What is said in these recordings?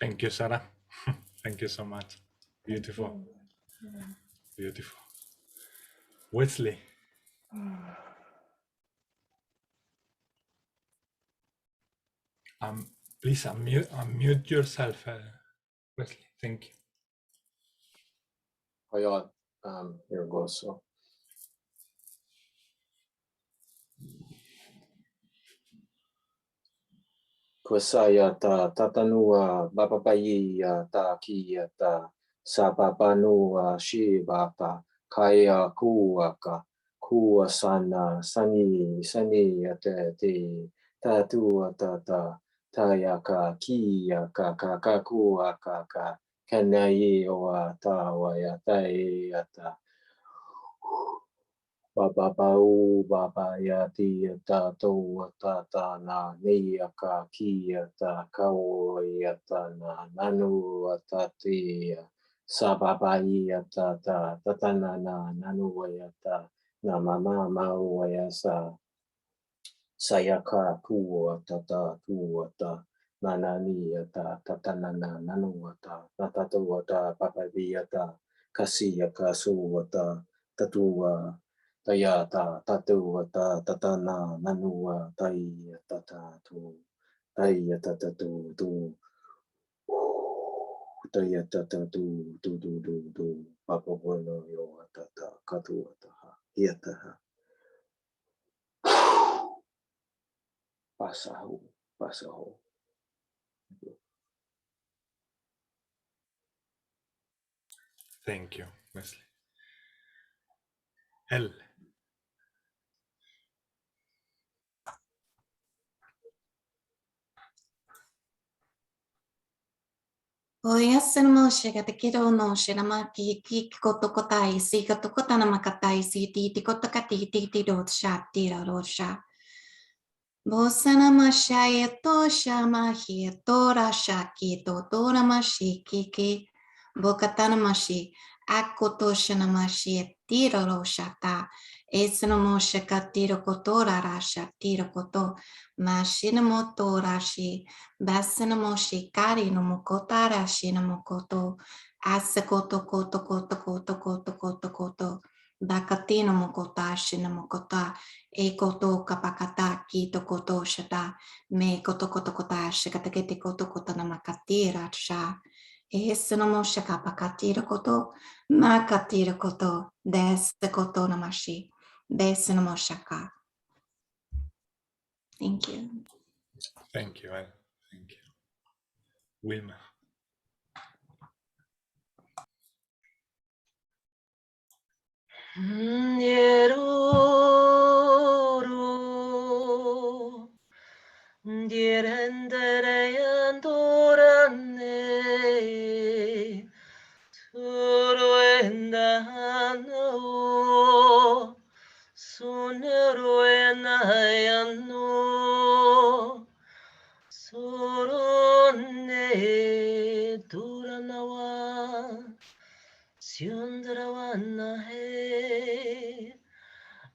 Thank you, Sarah. Thank you so much. Beautiful. Beautiful. Wesley. Please unmute yourself, Wesley. Thank you. Oh, yeah. Here it goes. So. Kusaya ta tatanua bababayi ta kia ta sababanua shibata kaya kuaka kua sana sani te tatua tata tayaka kia ka kuaka ka kanai oa tawaya tayata Babau babaya tia tato tata na niaka kia ta kaoia ta na nanu atatia sababai tata tatana na nanu ta na mama mauaya sa sayaka kuo tata kuota nanani ta tatana na nanu ta tatato ta babaya ta kasia kasuota tatua Tayata tatu ta tatana nanua tai tatatu tai tatatu tu tai tatatu tu papa bueno yo tata katu taha hiataha pasahu. Thank you, Wesley. L. Oyasmo shagatakiro no shiramaki kikotokotai si katokotana makatai si titikotokati titirot sha tirarosha. Bosana mashayeto shama hietora shaki totora mashi kiki bokatana mashi akoto shana mashi tiroroshata esnamo shakatiro kotora rasha tirokoto mashinamo torashi basanamo shikari no mokota rashi no mokoto asakoto koto koto koto koto koto koto bakatino mokota shina mokota Ekoto kapakata kito koto shata me koto koto kota shakatakete koto koto namakatira sha esnomo shakapakatira koto makatira koto des koto namashi desnomo shaka. Thank you. Thank you, El. Thank you. Wilma.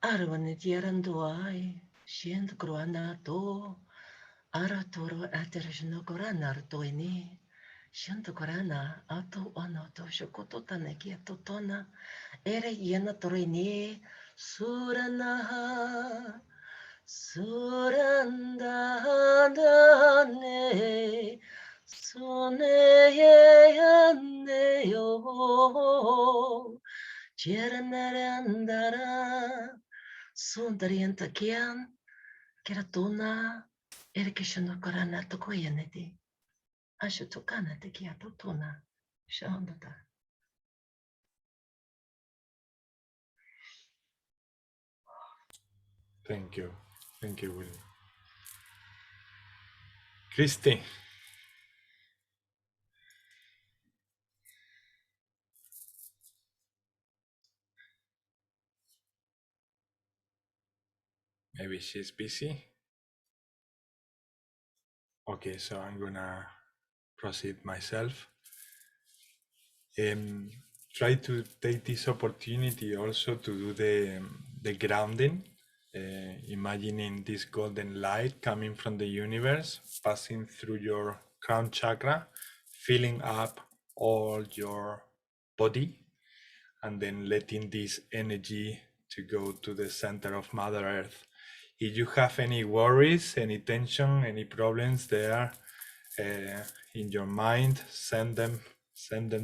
Arvane tiarandoai, siendo croanato, ara toro aterjno korana toini. Shanto korana auto ono to shokoto taneki totona. Ere yena torini surana. Surandane. Suneyane yo. Cheranarandara. Sundarienta kian. Keratona. Erikishano korana tokoyaneti. Ashutokana te kia totona. Shandata. Thank you. Thank you, William. Christy. Maybe she's busy. Okay, so I'm gonna proceed myself. Try to take this opportunity also to do the grounding, imagining this golden light coming from the universe, passing through your crown chakra, filling up all your body, and then letting this energy to go to the center of Mother Earth. If you have any worries, any tension, any problems there in your mind, send them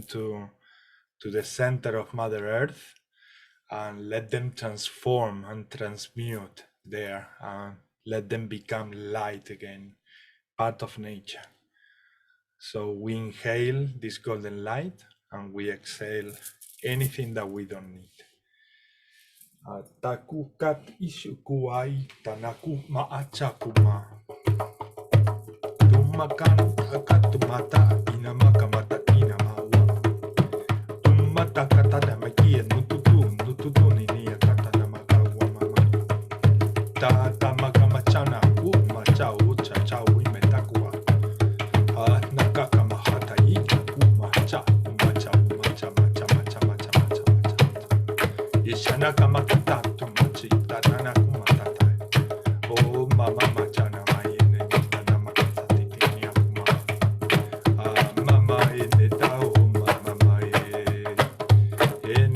to the center of Mother Earth and let them transform and transmute there and let them become light again, part of nature. So we inhale this golden light and we exhale anything that we don't need. Takukat isukuai tanaku maachakuma. Tumakan akatumata inamakamata inamawa. Tumatakata damakia nututu ninia kata namakawa mama. Tata makamachana macha ucha cha uimetakua. Nakaka mahata macha macha macha macha macha macha macha. Ishana kamakata tumachi tatana kumatata. Oh mama machana mayene tana makata tikinia kuma. Mama ene tao mama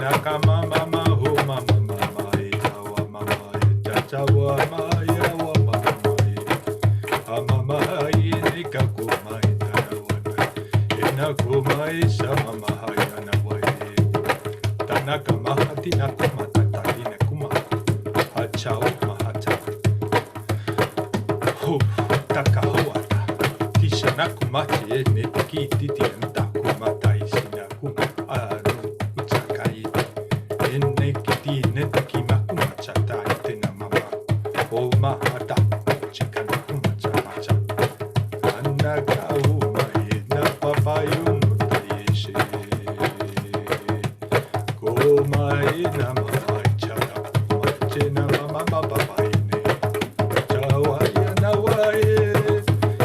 nakama mama ho mama mama tawa mama tachawa maya wa mama mama ene kakuma tawa ena kuma isha mama hayana wa tanaka mahati nakuma tatarine kuma hachao mahata ho takahoata tishana kumachi ene tiki titi enta kumata ishina kuma aru uchakai ene kiti netaki makuma chata itena mama o mahata chikana kuma chamacha anaka uma ena papayu mutayeshe koma ena mama chaka machena mama papa ene chawa yana wae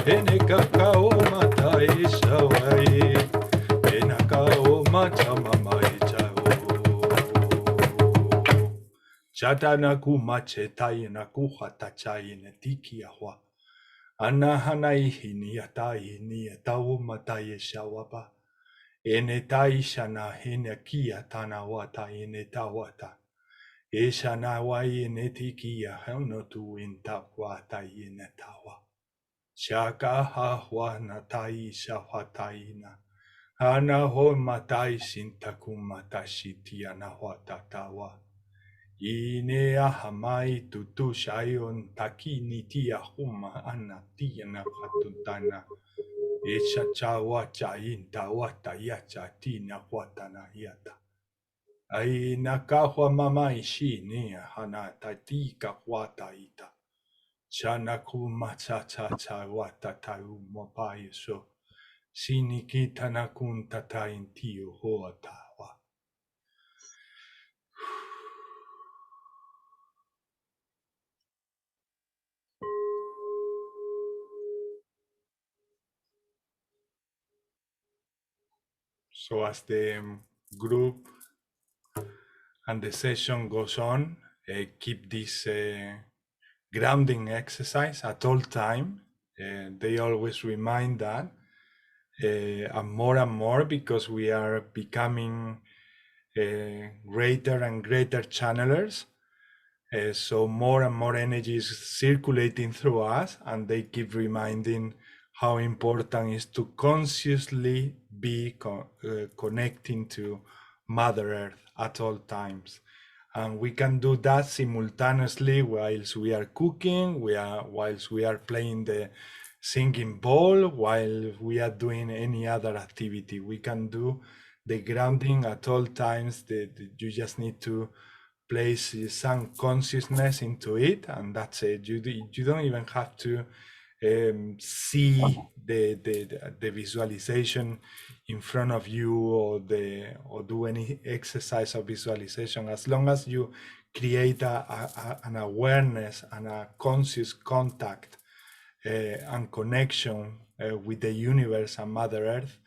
ene kakao mata isha wae ena kao mata mama chao chata na kumache tai na kuhata chai ne tiki ahwa ana hana ihini atai ni atau matai shawapa ene tai shana hene kia tana wata ene tawata e shana wa ene tiki ya hano tu inta wata ene tawa shaka ha na tai shawatai na ana ho matai sintaku matashi tiana wata tawa ine ahamai tutu shayon takini tia huma ana tiana hatutana esha chawa chain tawata yacha tina watana yata ai nakahwa mama ishi ne hana tatika wata ita chana kuma cha cha cha wata tau mopai so sinikita na kunta taintio hoatawa. So as the group and the session goes on, keep this grounding exercise at all time. They always remind that, and more because we are becoming greater and greater channelers. So more and more energy is circulating through us, and they keep reminding how important it is to consciously be connecting to Mother Earth at all times. And we can do that simultaneously whilst we are cooking, whilst we are playing the singing bowl, while we are doing any other activity. We can do the grounding at all times. You just need to place some consciousness into it, and that's it. You don't even have to see the visualization in front of you, or do any exercise of visualization. As long as you create an awareness and a conscious contact and connection with the universe and Mother Earth,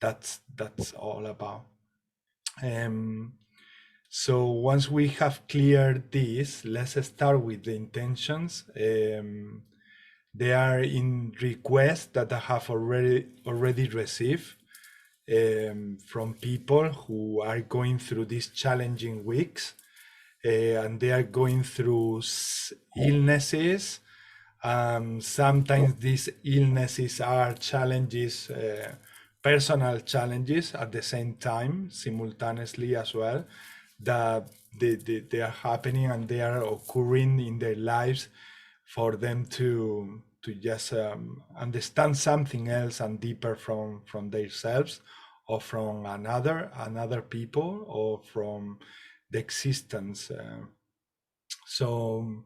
that's all about. So once we have cleared this, let's start with the intentions. They are in requests that I have already received from people who are going through these challenging weeks, and they are going through illnesses. Sometimes these illnesses are challenges, personal challenges at the same time, simultaneously as well, that they are happening and they are occurring in their lives for them to just understand something else and deeper from themselves, or from another people, or from the existence. So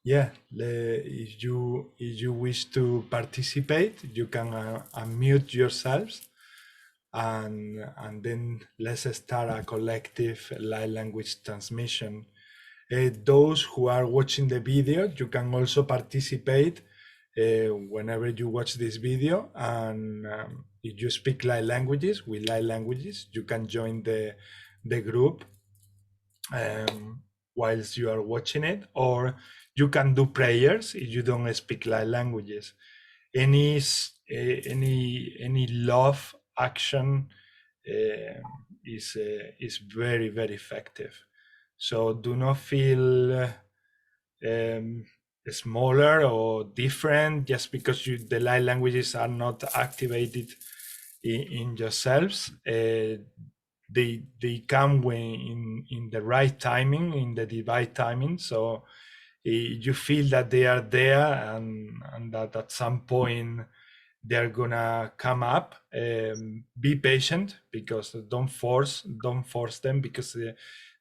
yeah, if you wish to participate, you can unmute yourselves, and then let's start a collective light language transmission. Those who are watching the video, you can also participate whenever you watch this video, and if you speak light languages, with light languages, you can join the group whilst you are watching it, or you can do prayers if you don't speak light languages. Any love action is very, very effective. So do not feel smaller or different just because the light languages are not activated in yourselves. They come when in the right timing, in the divine timing. So you feel that they are there, and that at some point they're gonna come up. Be patient, because don't force them, because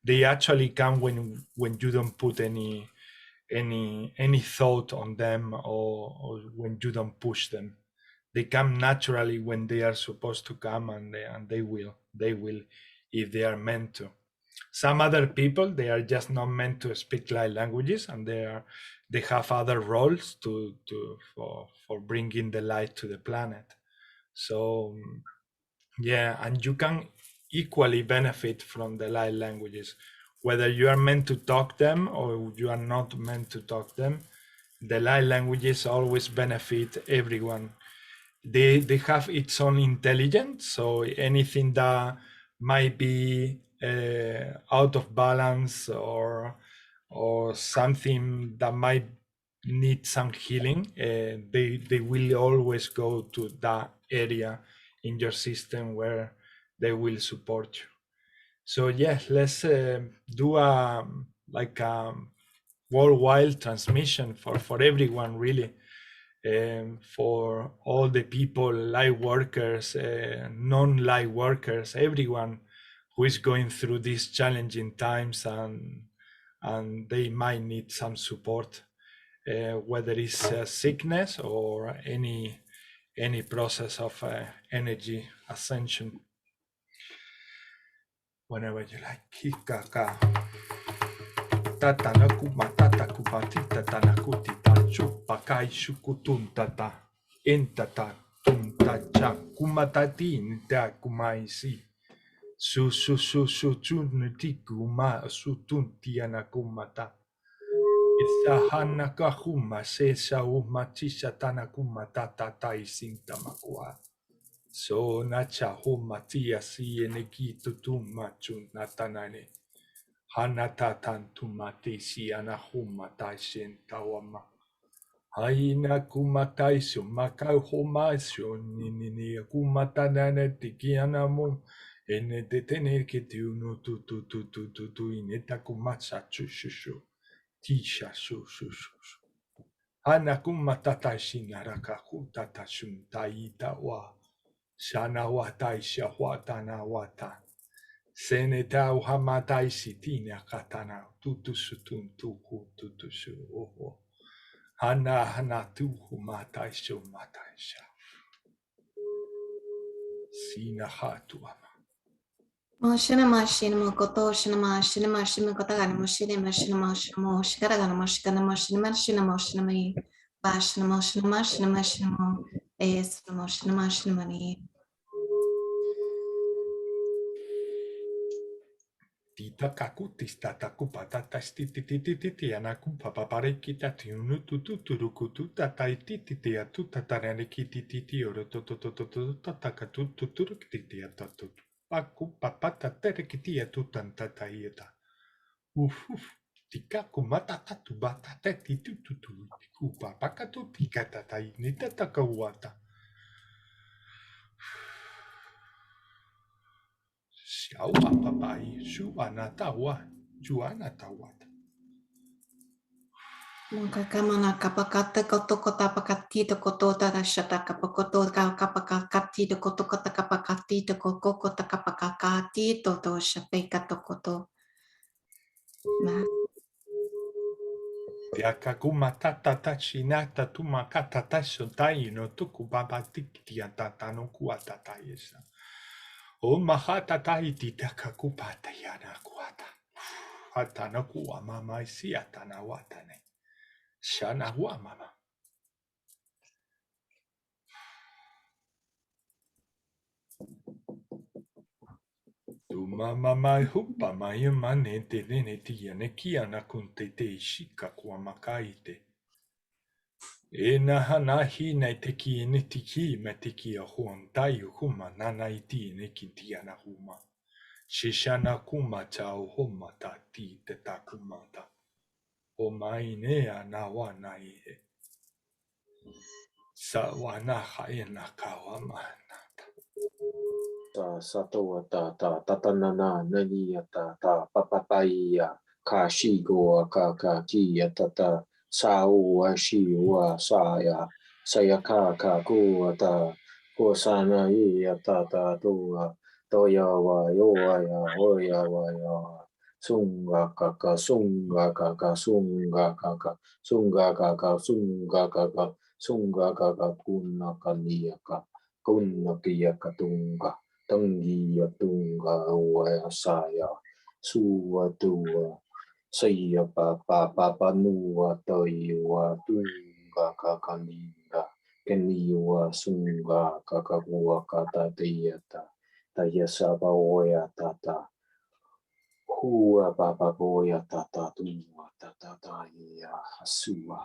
they actually come when you don't put any thought on them, or when you don't push them. They come naturally when they are supposed to come, and they will if they are meant to. Some other people, they are just not meant to speak light languages, and they have other roles for bringing the light to the planet. So yeah, and you can equally benefit from the light languages, whether you are meant to talk them or you are not meant to talk them. The light languages always benefit everyone. They have its own intelligence, so anything that might be out of balance, or something that might need some healing, they will always go to that area in your system where they will support you. So yeah, let's do a worldwide transmission for everyone, really. For all the people, light workers, non-light workers, everyone who is going through these challenging times, and they might need some support, whether it's sickness or any process of energy ascension. Whenever you like. Kikaka. Tatana kumatata kupati tatana kuti tachu pakai shukutun tata entata tuntacha kumatatin ta kumaisi su chunti kuma sutun tiana kumata Isahana kahuma se sauma tisha tana kuma tata tai sintamakua. So nacha homa tia si eneki tutuma chun natanane. Hanata tantumate si anahuma tai sentawama. Haina kumatai so makau homa so nini kumatanane tikianamo. Ene detene ke no tu ineta kumatsa chushu. Tisha shu. Hanakuma tata shinarakaku tata shun taita wa. Shana wa taisha wa tana wata. Seneta uhamatai sitina katana tutusutun tuku tutusu oho. Hana tuhu matai shu mataisha. Sina hatuama. Moshina mashina mokoto shina mashina mashina kotagana moshina mashina mashina moshikara moshikana moshina mashina moshina me bashina moshina mashina mashina mo es moshina mashina mani. Tita kakutis tata kupa tata stiti anaku papa parekita tiunu tuturukutu tata ititi atu tatarane kititi oro toto tata katu tuturukiti atatu aku papa taterekiti atu tanta ieta. Uf, tika kumata tatu bata teti tututu kupa pakatu tika tata inita takawata. Shawa papai, shuana tawa, juana tawata. Kamana kapakata koto kota pakati to koto tada shata kapakoto kapakati to koto kota kapakati to koko kota kapakati to shapeka to koto. Tiaka kumata tata chinata tumakata tashotai no tuku baba tikia tata no kuata yesa. O mahata taiti taka kupata yana kuata. Hatana kuwa mama isi atana watane. Shana wa mama. Tu mama mai hupa mai mane te nene tia ne kia na kunte te ishika kuwa makaite. E naha nahi nei te ki ne tiki me te ki a huantai huma nana iti ne ki tia na huma. Shishana kuma tau homa ta ti te takumata. O mai ne a na wana i he. Sa wana hae na kawa manata. Ta satoa ta tatanana nani ta papapai ka shigo ka ki ta sao shi wa sa ya sayaka ka ku ta ko sana i ta to ya wa yo ya ho ya wa ya sunga ka sunga ka sunga ka sunga ka sunga ka sunga ka kunna kania ka kunna kia katunga tangi tunga wa saya suwa tua saya pa nuwa toi wa tunga kakaninga keni wa sunga kakakua kata tiata tayasa pa oya tata hua papa boya tata tunga tata ya hasua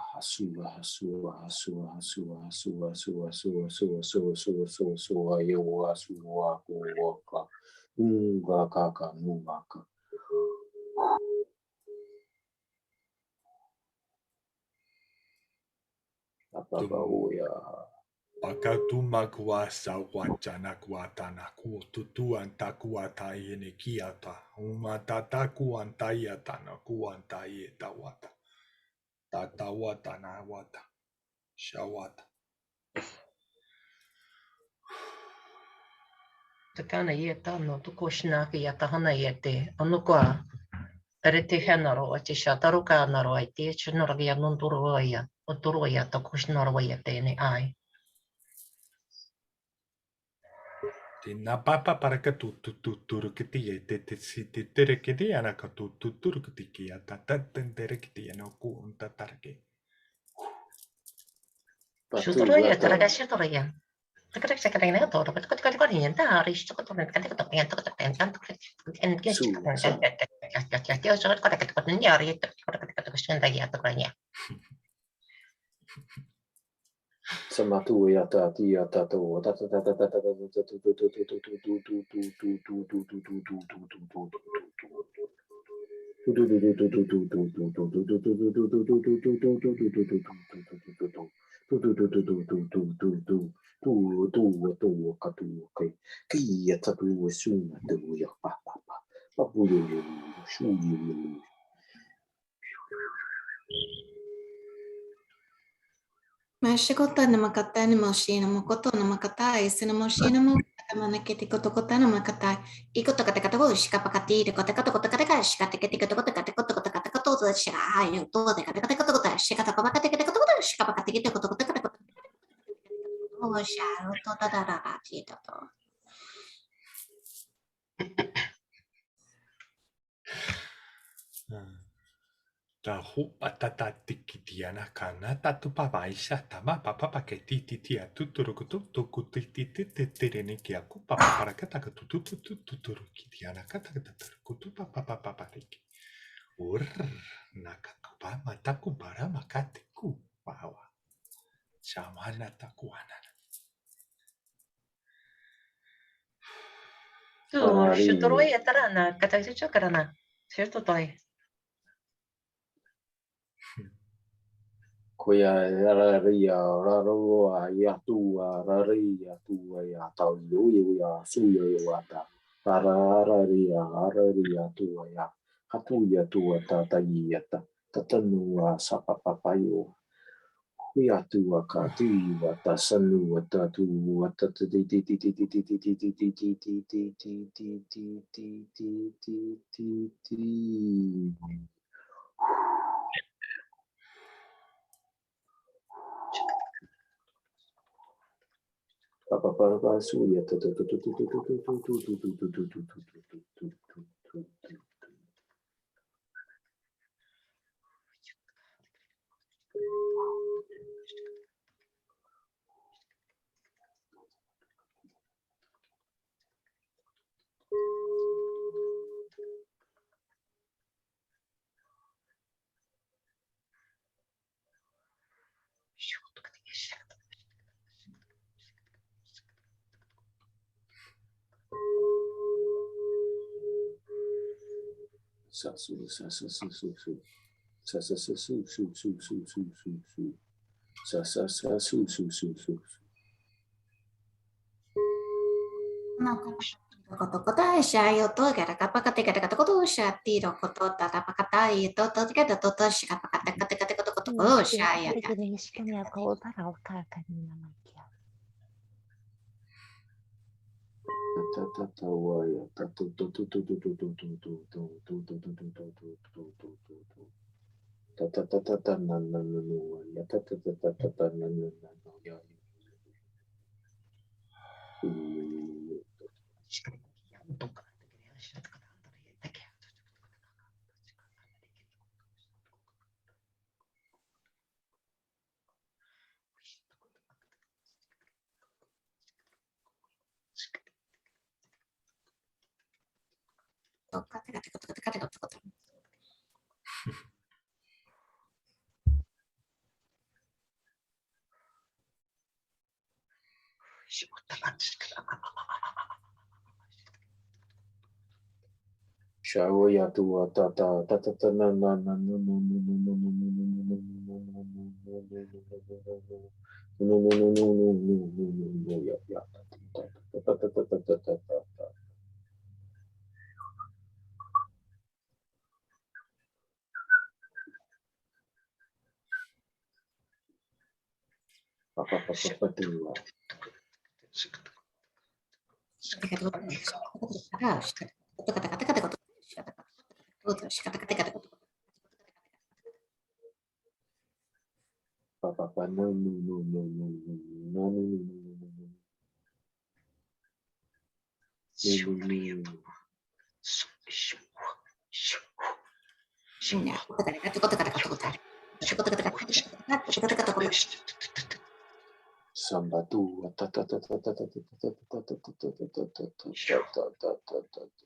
yo asua kuoka unga kaka numaka papa boya Pakatuma kua sauwachana kua tana kua tutuan takua tai ne kiata. Umatata kuan taiata na kuan taieta wata. Tata wata na wata. Shawata. Takana ieta no tukoshinaki yatahana yete. Anukwa. Rete henaro ati shataruka naro ati chinargia non turoya. O turoya takushinarwaya tene ai. Tina papa para ka tuturukiti te siti terekiti ana ka tuturukiti ya tatenterekiti no kuun tatarke. Shuturoya taragashitoria. Samatu yata tiyata to Mashikota namakata ni moshina mokoto namakata isi moshina mo manaketi kotokota namakata ikota kata kata go shikapakati kota kata kota kata kata shikata kati kota kota kata kota kota kata kota to shika hayo to de kata kata kota kota shikata kapakati kata kota kota shikapakati kata kota kota kata kota oh sharo to da da da da tito to Tahu patata tikitiana kana tatu papaisha tama papa paketi titia tuturukutu tukutiti terene kiaku papa para kata tuturu kitiana kata kutu papa papa pariki ur nakakupa mataku para makatiku wawa shamana takuana Shutoroya tarana, katajicho karana. Cierto toy. Koya raria raroa yatua raria tua ya tau yu ya suyo wata raria raria tua ya hatu ya tua tata yata tatanua sapa papayo kuya tua ka ti wata sanu wata tu wata ti ti ti ti ti ti ti ti ti ti ti ti ti ti ti ti ti Papa suya tu tu tu tu tu tu tu tu tu tu tu tu tu tu tu tu tu. Sa su sa sa su su su sa sa sa su su su su su su su sa sa sa su su su su koto kota shayo to gara kapakate kata kata koto shati ro koto tata pakata ito to kata to to shikapakata kata kata koto koto koto shaya ta ta ta ta wa ya ta tu tu tu tu tu tu tu tu tu tu tu tu tu tu tu tu tu tu ta ta ta ta ta na na na na ya ta ta ta ta ta ta na na na na ya to kata kata koto kata kata koto koto shawo ya tu wa ta ta ta ta ta na na na na na na na na kata kata kata koto koto shikata kata kata koto Sambatu ta ta ta ta ta ta ta ta ta ta ta ta ta ta.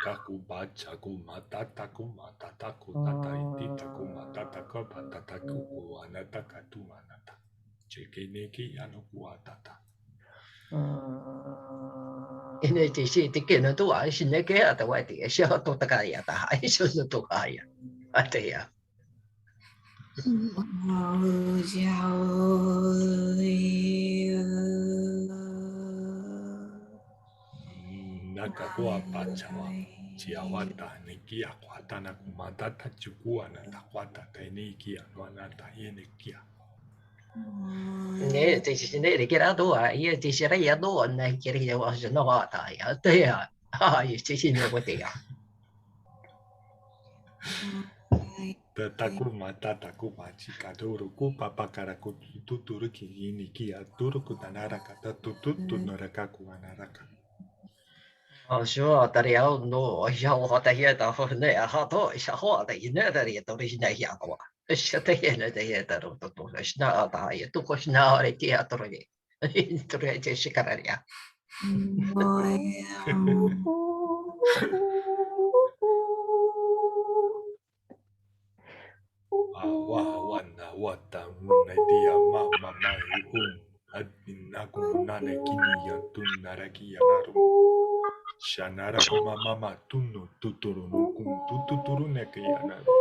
Taku bacha ku matata ku matata ku tata itita ku matata ku patata ku anata katu manata. Chekeneki anu kuatata. Ini sih tiga itu sini ke atau itu ya siapa tuh kaya tak itu tuh kaya ada ya. Nakakua pachawa. Chiawata nikia kwata na kumatata chukua na takwata tainikia nuanata yenekia. Ini sini dikira tuh ya di sini ya tuh nih kira ya was no ada ya ada ya. Itu sini apa ya? Taku matata ku machika duruku papakaraku tuturuki inikia turuku tanaraka tututu norakaku anaraka.说的了喏，要我的也到那好多小伙的那的也都是那样的哇，是的也那的也都是那的也都是那的也都是，都是这是干的呀。Wana wata muna dia mama mai adinaku nane kini yantun naraki yanaru. Shanara kuma mama tunu tuturu nukum tuturu neke yanaru.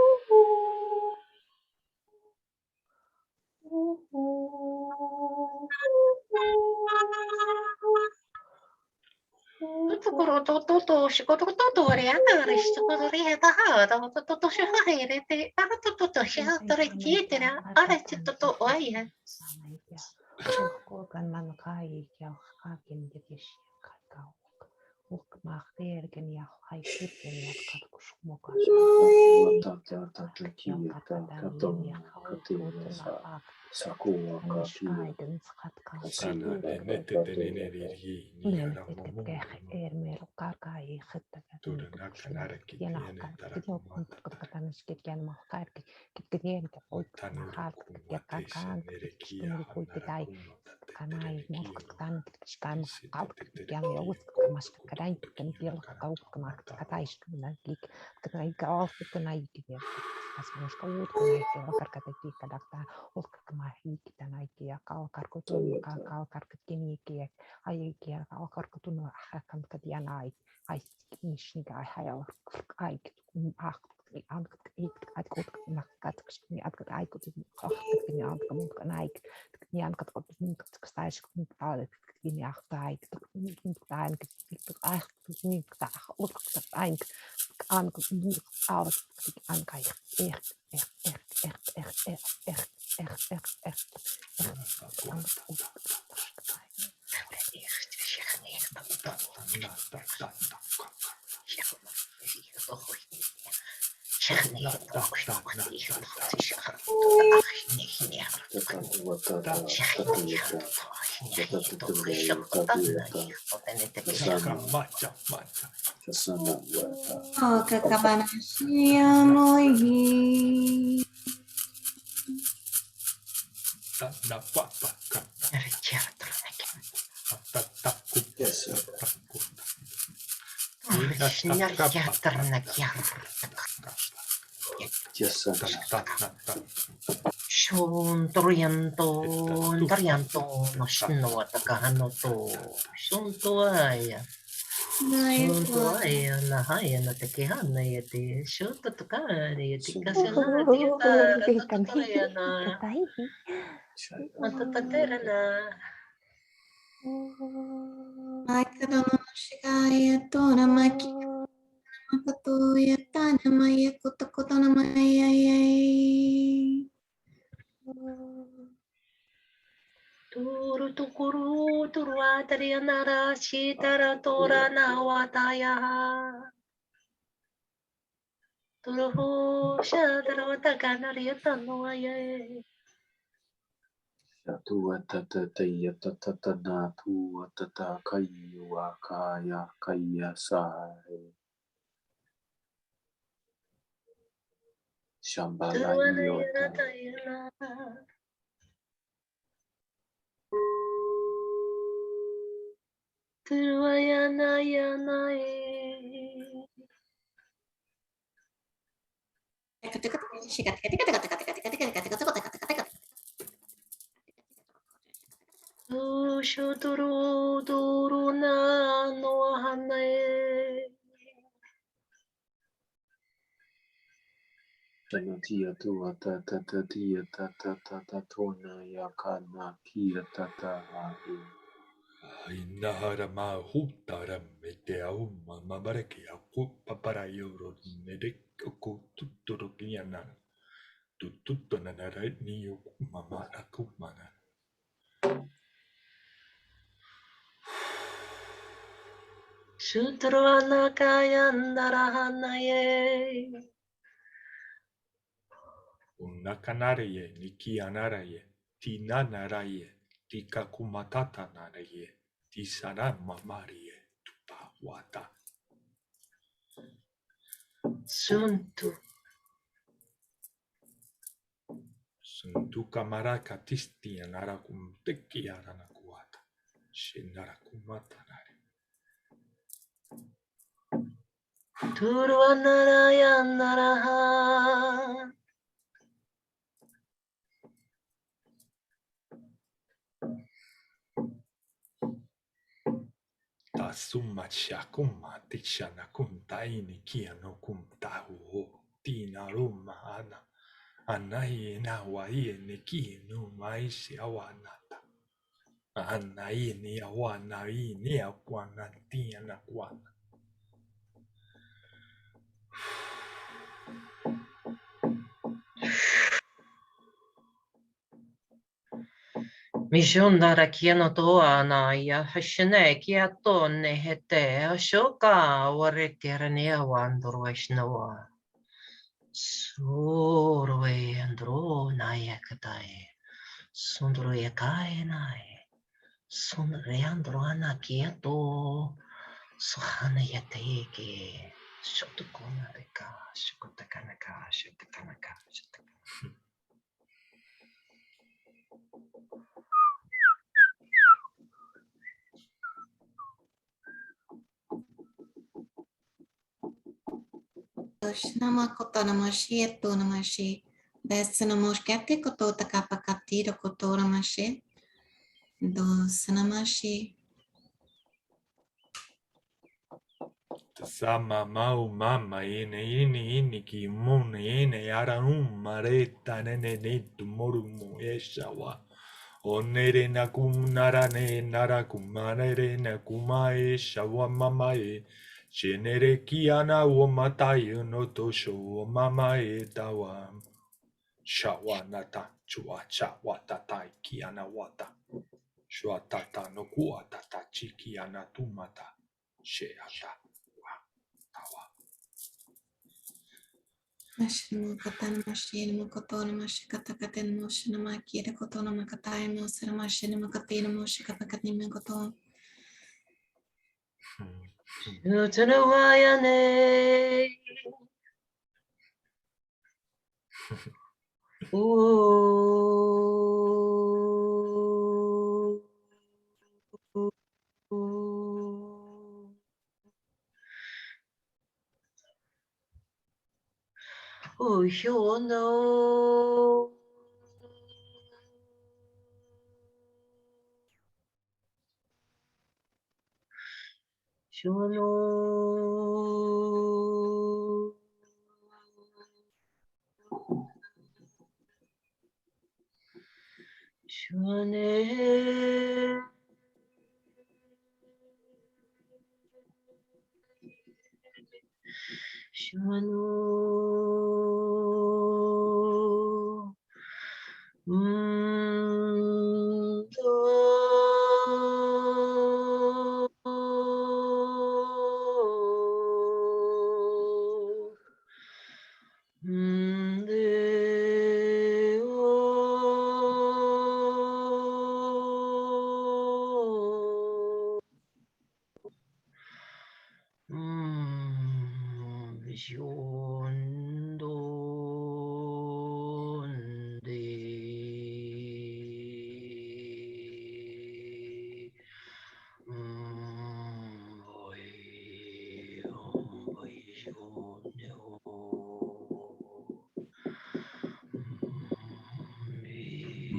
Shun Torianto, Tarianto, no Shino, Takahano, Shuntoaya. Shuntoaya, Nahaya, Natakihana, Yeti, Shutakari, Tikasana, Dieta, Tatariana, Matataterana. Aikadama Shikaya Tora Maki Makato Yatana Maya Kotakotana Maya. Turu tukuru turuatarianara shitara tora nawataya. Turuhu shadarawatakanaryatanoye. Tua tata teia tata tana tua tata kaiua kaya kaya sae. Shambhala iota. Turuayana yanae. Shuturu duruna no hanae. Tia tua tata tia tata tata tona yakana kia tata hae. Inahara mahutara mete au mamabareke aku papara yoro nedek aku tuturo kiana tutto nanara ni mama aku mana. Shutruana kayandara hanae. Unakanaraye nikianaraye tinanaraye tikakumatata naraye tisara mamarie tupawata. Suntu. Suntu kamaraka tistia narakum tekiara nakuata. Shinarakumata nare. Turuanara yandara. Tasumma shakuma tishanakum taini kiano kum tahu tina ruma ana anai na wai neki no mai awanata anai ni awana ni akwana tina kwana. Mishundara kiano toana ya hashine kiato nehete ashoka waretirania wandro vaishnawa. Surve andro nayakatai. Sundro yakai nai. Sundre andro anakiato. Suhana yateke. Shotukona reka. Shukutakanaka. Shutakanaka. Nama kota namashi eto namashi. Dessa namoshkete koto takapakatiro koto namashi. Dos namashi. Sama mau mama ini ki mun ine ara mareta nene tu morumu eshawa. Onere na kumnara ne nara kumanere na kuma eshawa mama e. Shenere kiana o matai no tosho o mama e tawa. Shawanata chua chawata kiana wata. Shwatata no kuatata chikiana tumata. Sheata. Nashimo kota namashi namo koto namashi kata kate namashi namaki de koto namakatai no saramashi namakati namashi kata kate namakoto. Utanawayane. Oh, you know.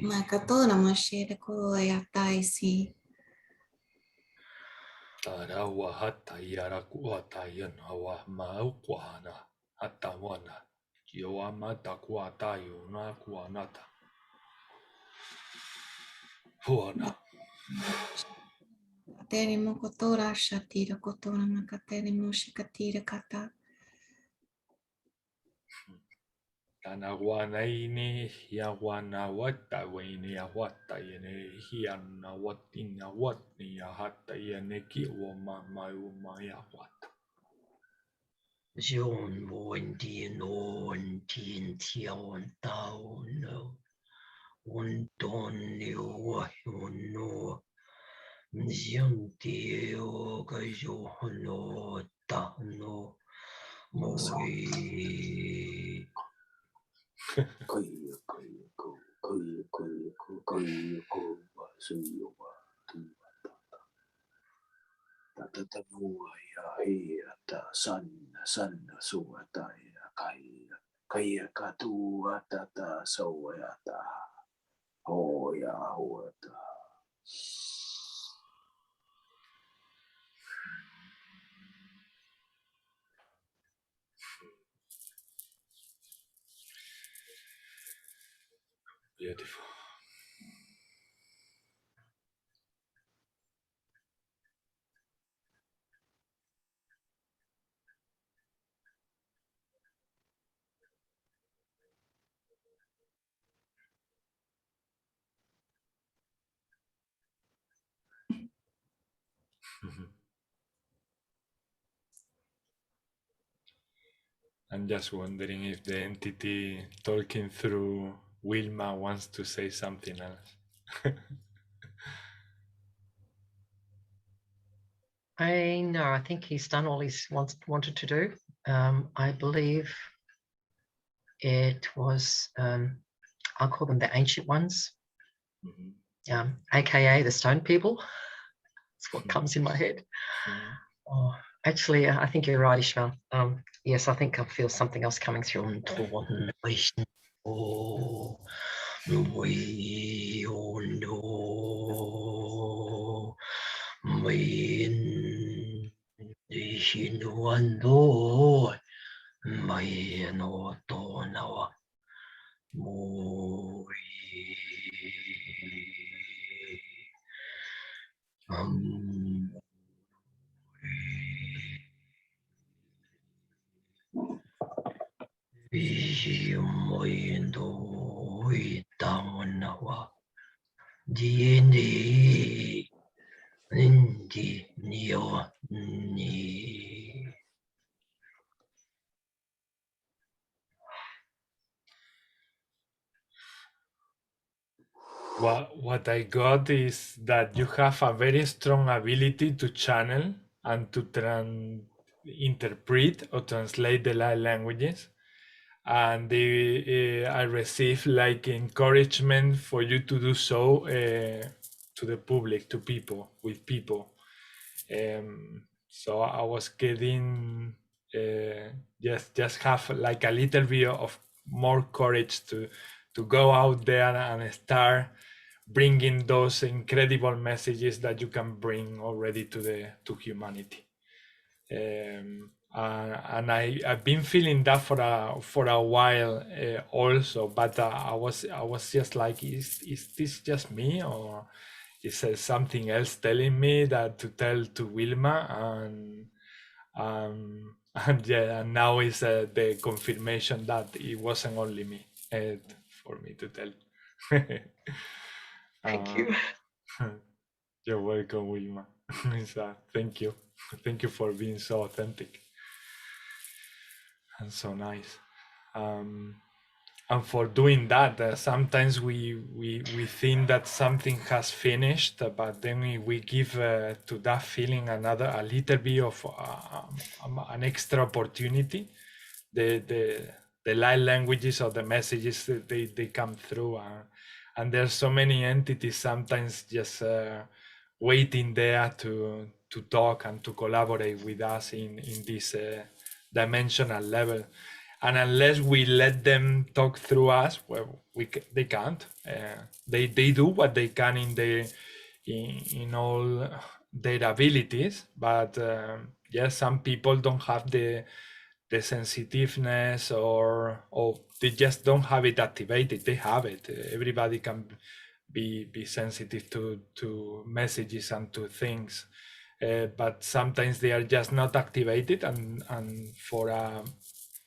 Makatona mashire ko yataisi. Tarawa hata yarakuata yanawa maukwana hatawana. Yoamata kuatayo na kuanata. Huana. Kateri mokotora shatira kotora makateri moshikatira kata. Tanawana ini yawana wata wini yawata yene hiana watina watni yahata yene kiwama mayuma yawata. John Boy on Tien Tiawan Tao no. Un Donio no. Nziantio Gajono Tano Moi. Beautiful. I'm just wondering if the entity talking through Wilma wants to say something else. I think he's done all he's wanted to do. I believe it was, I'll call them the ancient ones, aka the stone people. That's what comes in my head. Oh, actually, I think you're right, Ishmael. Yes, I think I feel something else coming through. Oh, we all know. Ishinuando Maino Tonawa Moi Moindo Itanawa Dini Indi Nio Ni. What I got is that you have a very strong ability to channel and to interpret or translate the languages. And I received like encouragement for you to do so to the public, to people, with people. So I was getting just have like a little bit of more courage to go out there and start bringing those incredible messages that you can bring already to humanity. And I've been feeling that for a while also, but I was just like, is this just me, or is there something else telling me that to tell to Wilma? And yeah, and now is the confirmation that it wasn't only me for me to tell. Thank you. You're welcome, Wilma. Thank you. Thank you for being so authentic and so nice. And for doing that, sometimes we think that something has finished, but then we give to that feeling a little bit of an extra opportunity. The light languages or the messages that they come through, and there's so many entities sometimes just waiting there to talk and to collaborate with us in this dimensional level. And unless we let them talk through us, well, they can't. They do what they can in all their abilities, but yes, some people don't have the sensitiveness, or they just don't have it activated. They have it. Everybody can be sensitive to messages and to things, but sometimes they are just not activated, and for a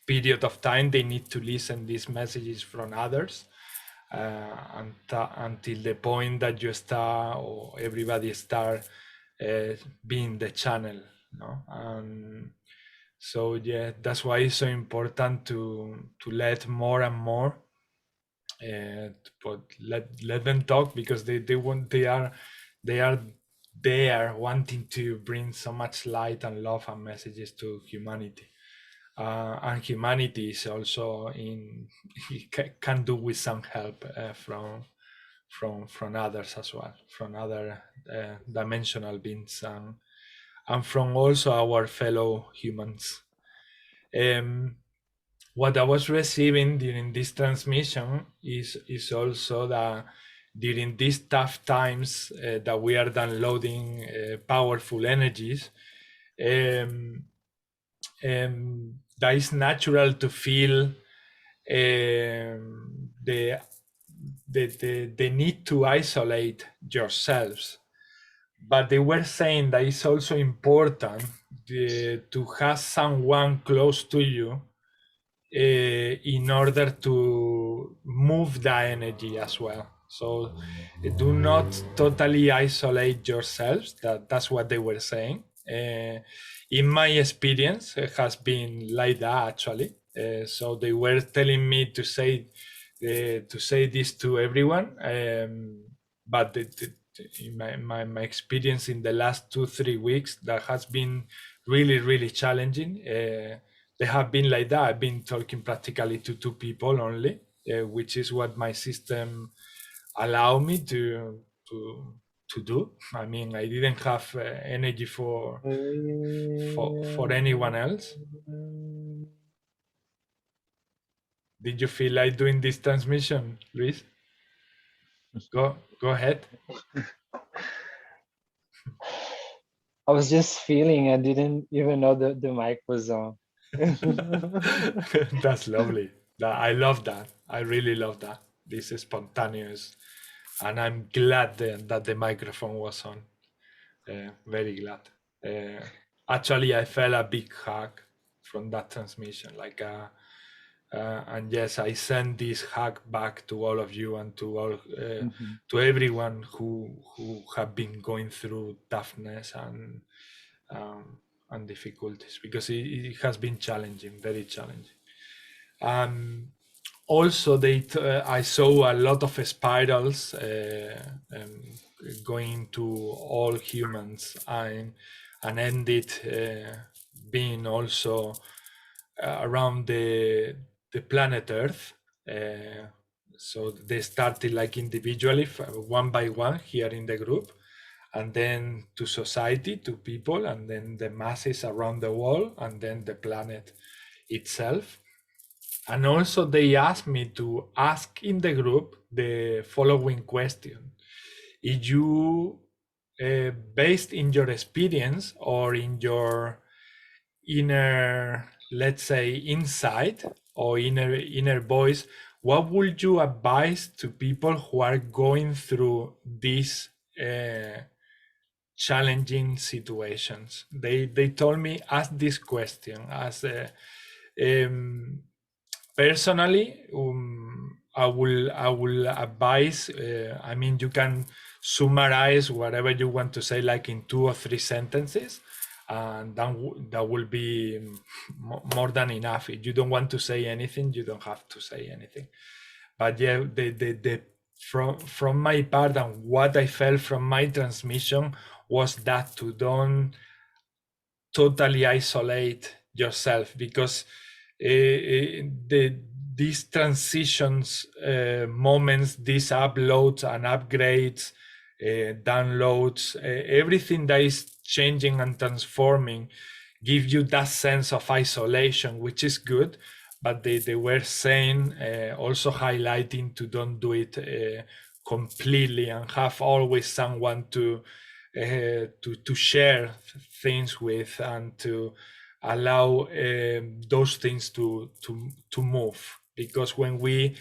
period of time they need to listen these messages from others until the point that you start, or everybody start being the channel, no? And so yeah, that's why it's so important to let more and more but let them talk, because they are there wanting to bring so much light and love and messages to humanity. And humanity is also can do with some help from others as well, from other dimensional beings, and from also our fellow humans. What I was receiving during this transmission is also that during these tough times that we are downloading powerful energies, that is natural to feel the need to isolate yourselves. But they were saying that it's also important to have someone close to you in order to move the energy as well. So do not totally isolate yourselves. That's what they were saying. In my experience, it has been like that actually. So they were telling me to say this to everyone, but in my experience in the last 2-3 weeks, that has been really challenging. They have been like that. I've been talking practically to 2 people only, which is what my system allowed me to do. I mean, I didn't have energy for anyone else. Did you feel like doing this transmission, Luis? Go ahead. I was just feeling, I didn't even know the mic was on. That's lovely. I love that. I really love that. This is spontaneous. And I'm glad that the microphone was on. Very glad. Actually, I felt a big hug from that transmission. And yes, I send this hug back to all of you and to all to everyone who have been going through toughness and difficulties, because it has been challenging, very challenging. Also, I saw a lot of spirals going to all humans, and ended being also around the planet Earth. So they started like individually, one by one here in the group, and then to society, to people, and then the masses around the world, and then the planet itself. And also they asked me to ask in the group the following question. If you, based in your experience or in your inner, let's say, insight or inner voice, what would you advise to people who are going through these challenging situations? They told me, ask this question. As personally, I will advise. I mean, you can summarize whatever you want to say, like in 2 or 3 sentences, and that will be more than enough. If you don't want to say anything, you don't have to say anything. But yeah, from my part and what I felt from my transmission was that to don't totally isolate yourself, because these transitions moments, these uploads and upgrades, downloads, everything that is changing and transforming give you that sense of isolation, which is good. But they were saying, also highlighting, to don't do it completely, and have always someone to share things with, and to allow those things to move. Because when we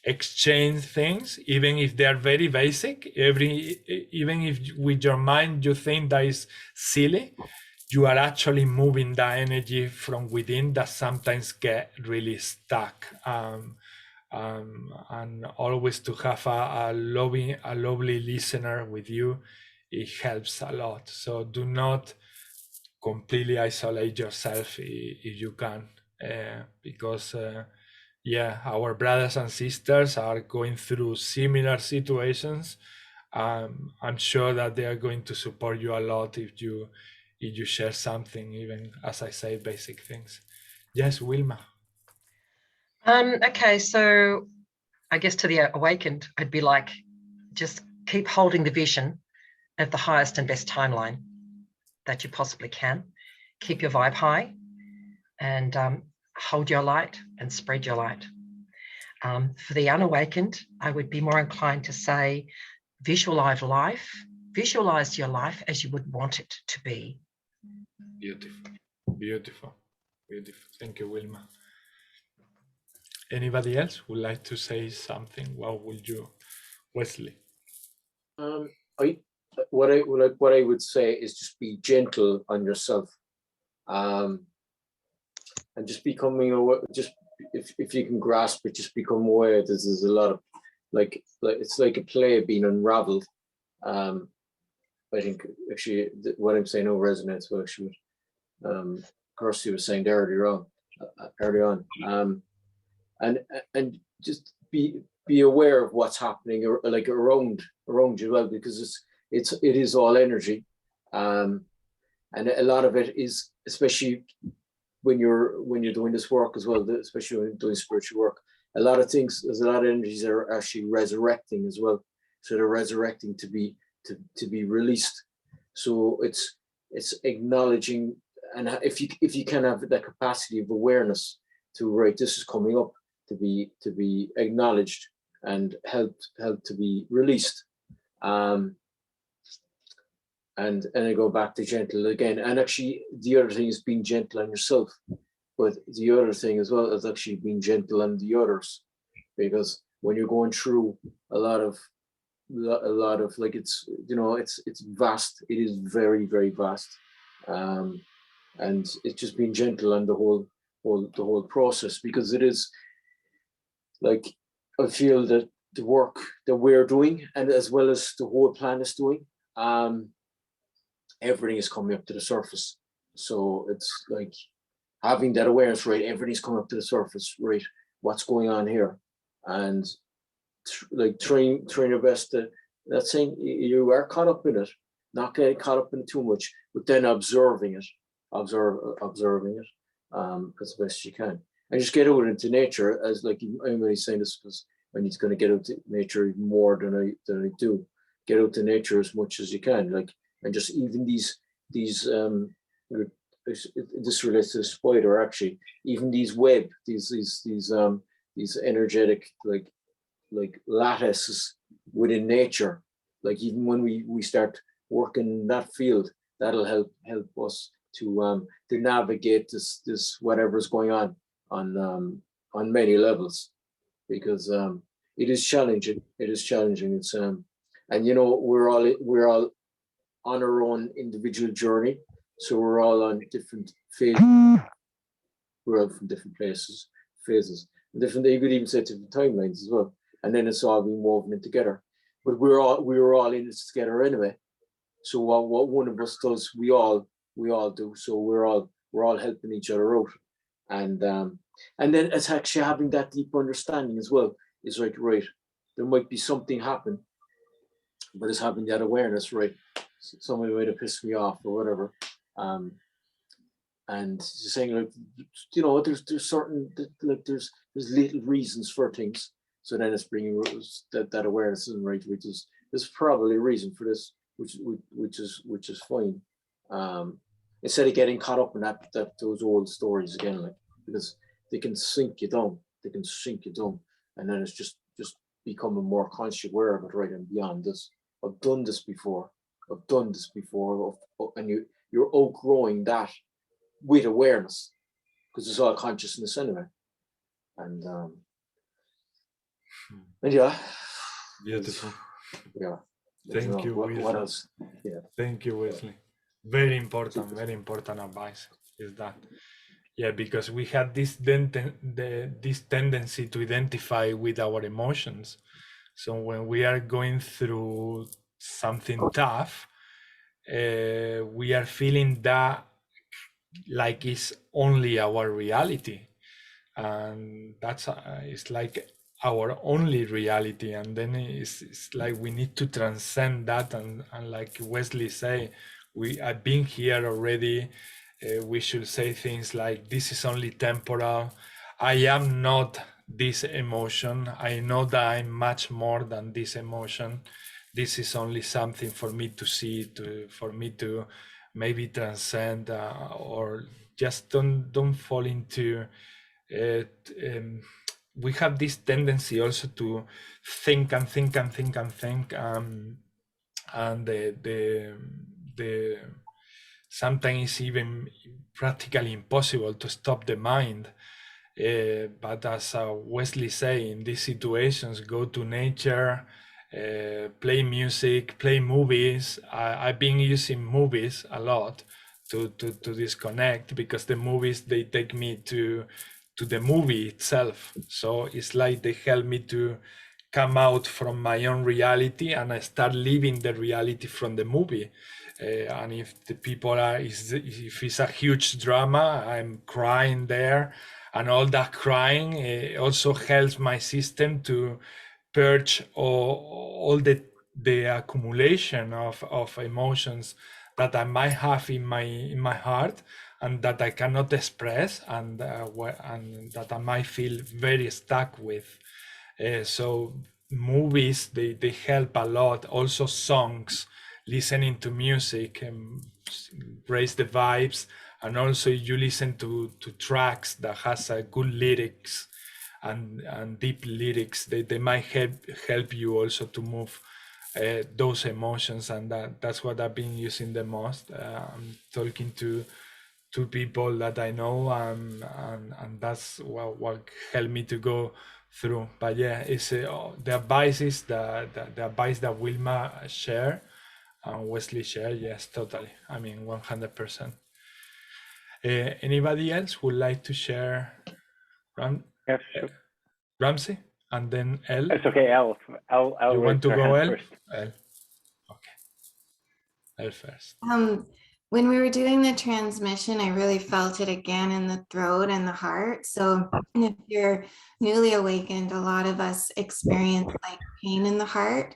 exchange things, even if they are very basic, even if with your mind you think that is silly, you are actually moving the energy from within that sometimes get really stuck. And always to have a lovely listener with you, it helps a lot. So do not completely isolate yourself if you can, because yeah, our brothers and sisters are going through similar situations. I'm sure that they are going to support you a lot if you share something, even, as I say, basic things. Yes, Wilma. Okay, so I guess to the awakened, I'd be like, just keep holding the vision of the highest and best timeline that you possibly can. Keep your vibe high, and hold your light and spread your light. For the unawakened, I would be more inclined to say, visualize your life as you would want it to be. Beautiful, beautiful, beautiful. Thank you, Wilma. Anybody else would like to say something? What would you, Wesley? What I would say is just be gentle on yourself, and just becoming aware. Just if you can grasp it, just become aware. There's a lot of like it's like a play being unraveled. I think actually what I'm saying resonates with actually what Kirsty was saying there early on. And just be aware of what's happening like around you, well, because it is all energy, and a lot of it is, especially when you're doing this work as well, especially when you're doing spiritual work, a lot of things, there's a lot of energies that are actually resurrecting as well. So they're resurrecting to be released. So it's acknowledging, and if you can have that capacity of awareness to, right, this is coming up, to be acknowledged and helped to be released. And I go back to gentle again. And actually the other thing is being gentle on yourself, but the other thing as well is actually being gentle on the others, because when you're going through a lot of like, it's, you know, it's vast. It is very, very vast. And it's just being gentle on the whole process, because it is like, I feel that the work that we're doing, and as well as the whole plan is doing, everything is coming up to the surface. So it's like having that awareness, right? Everything's coming up to the surface, right? What's going on here? And like trying your best to, not saying you are caught up in it, not getting caught up in it too much, but then observing it as best you can. And just get out into nature, as like I'm only saying this because I need to kind of get out to nature even more than I do. Get out to nature as much as you can, like, and just even these this relates to the spider actually. Even these web, these energetic like lattices within nature. Like even when we start working in that field, that'll help us navigate this whatever's going on many levels, because it is challenging. It is challenging. It's and you know, we're all on our own individual journey, so we're all on different phases. We're all from different phases, different. You could even say different timelines as well. And then it's all being woven in together. But we were all in this together anyway. So what one of us does, we all do. So we're all helping each other out. And then it's actually having that deep understanding as well. It's like, right, there might be something happen, but it's having that awareness, right? Somebody might have pissed me off or whatever. And just saying, like, you know, there's certain, like, there's little reasons for things. So then it's bringing that awareness in, right? Which is, there's probably a reason for this, which is fine. Instead of getting caught up in those old stories again, like, because they can sink you down. They can sink you down, and then it's just becoming more conscious aware of it, right? And beyond this, I've done this before. And you're outgrowing that with awareness, because it's all consciousness anyway. And yeah, beautiful. Yeah. Thank you, what Wesley. else? Yeah. Thank you, Wesley. Very important advice is that. Yeah, because we have this tendency to identify with our emotions. So when we are going through something tough, we are feeling that like it's only our reality, and that's it's like our only reality. And then it's like we need to transcend that, and like Wesley say, I've been here already. We should say things like, this is only temporal. I am not this emotion. I know that I'm much more than this emotion. This is only something for me to see, for me to maybe transcend, or just don't fall into it. We have this tendency also to think and think and think and think, and the sometimes it's even practically impossible to stop the mind. But as Wesley say, in these situations, go to nature, play music, play movies. I've been using movies a lot to disconnect, because the movies, they take me to the movie itself. So it's like they help me to come out from my own reality, and I start living the reality from the movie. And if the people are, if it's a huge drama, I'm crying there, and all that crying also helps my system to purge all the accumulation of emotions that I might have in my heart, and that I cannot express, and that I might feel very stuck with. So movies, they help a lot. Also songs, listening to music raise the vibes, and also you listen to tracks that has good lyrics and deep lyrics. They might help you also to move those emotions, and that's what I've been using the most. I'm talking to people that I know, and that's what helped me to go through. But yeah, it's the advice is the advice that Wilma share and Wesley share. Yes, totally. I mean, 100%. Anybody else would like to share? Yes, sure. Ramsey, and then El. It's okay, El. You want to go, El? First. El. Okay. El first. When we were doing the transmission, I really felt it again in the throat and the heart. So if you're newly awakened, a lot of us experience like pain in the heart,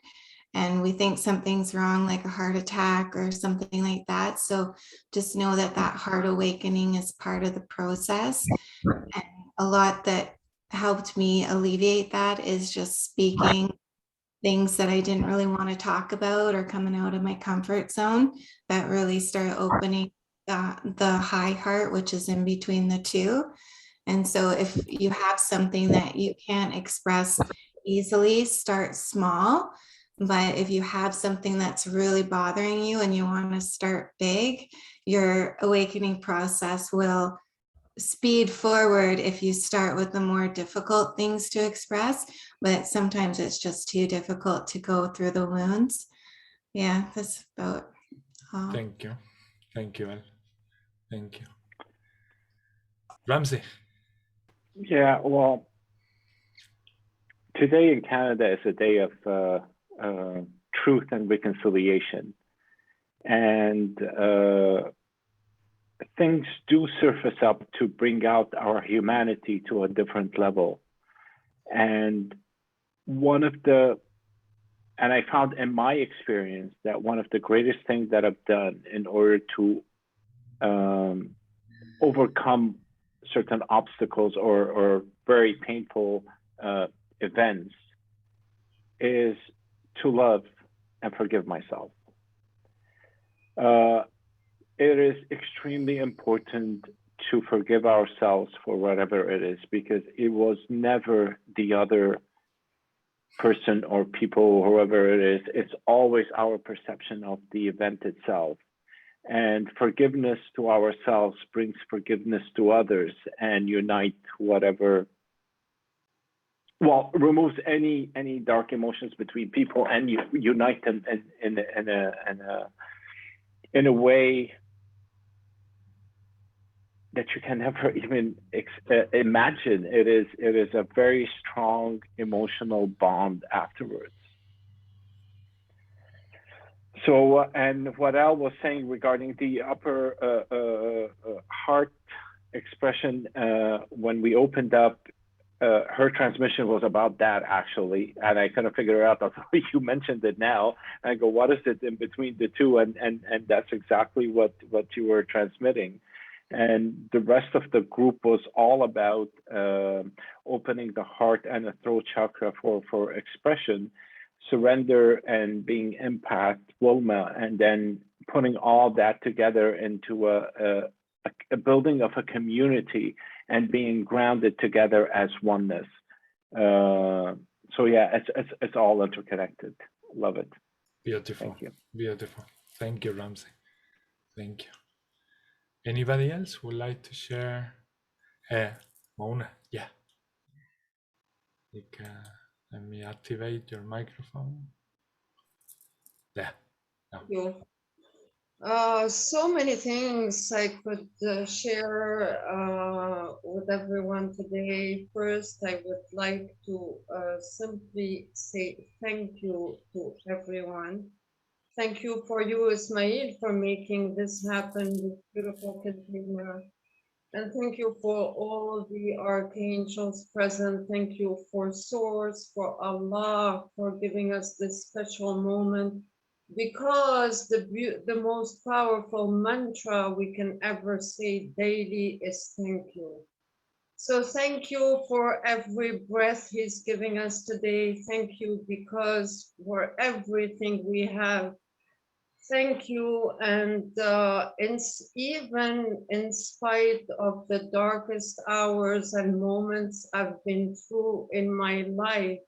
and we think something's wrong, like a heart attack or something like that. So just know that heart awakening is part of the process. And a lot that helped me alleviate that is just speaking things that I didn't really want to talk about, or coming out of my comfort zone, that really started opening the high heart, which is in between the two. And so if you have something that you can't express easily, start small. But if you have something that's really bothering you and you want to start big, your awakening process will speed forward if you start with the more difficult things to express, but sometimes it's just too difficult to go through the wounds. Yeah, that's about all. Thank you. Thank you, Al. Thank you. Ramsey. Yeah, well, today in Canada is a day of truth and reconciliation. And things do surface up to bring out our humanity to a different level. And I found in my experience that one of the greatest things that I've done in order to overcome certain obstacles or very painful events is to love and forgive myself. It is extremely important to forgive ourselves for whatever it is, because it was never the other person or people, or whoever it is. It's always our perception of the event itself. And forgiveness to ourselves brings forgiveness to others and unite whatever, well, removes any dark emotions between people and unite them in a way that you can never even imagine. It is a very strong emotional bond afterwards. So, and what Al was saying regarding the upper heart expression, when we opened up, her transmission was about that actually, and I kind of figured out that you mentioned it now. And I go, what is it in between the two? And that's exactly what you were transmitting. And the rest of the group was all about opening the heart and the throat chakra for expression, surrender, and being empath, Wilma, and then putting all that together into a building of a community and being grounded together as oneness. So yeah, it's all interconnected. Love it. Beautiful. Thank you. Beautiful. Thank you, Ramsey. Thank you. Anybody else would like to share? Mona, yeah. Let me activate your microphone. There. No. Yeah. So many things I could share with everyone today. First, I would like to simply say thank you to everyone. Thank you for you, Ismail, for making this happen, this beautiful container. And thank you for all the archangels present. Thank you for Source, for Allah, for giving us this special moment. Because the most powerful mantra we can ever say daily is thank you. So thank you for every breath He's giving us today. Thank you because for everything we have. Thank you, and even in spite of the darkest hours and moments I've been through in my life,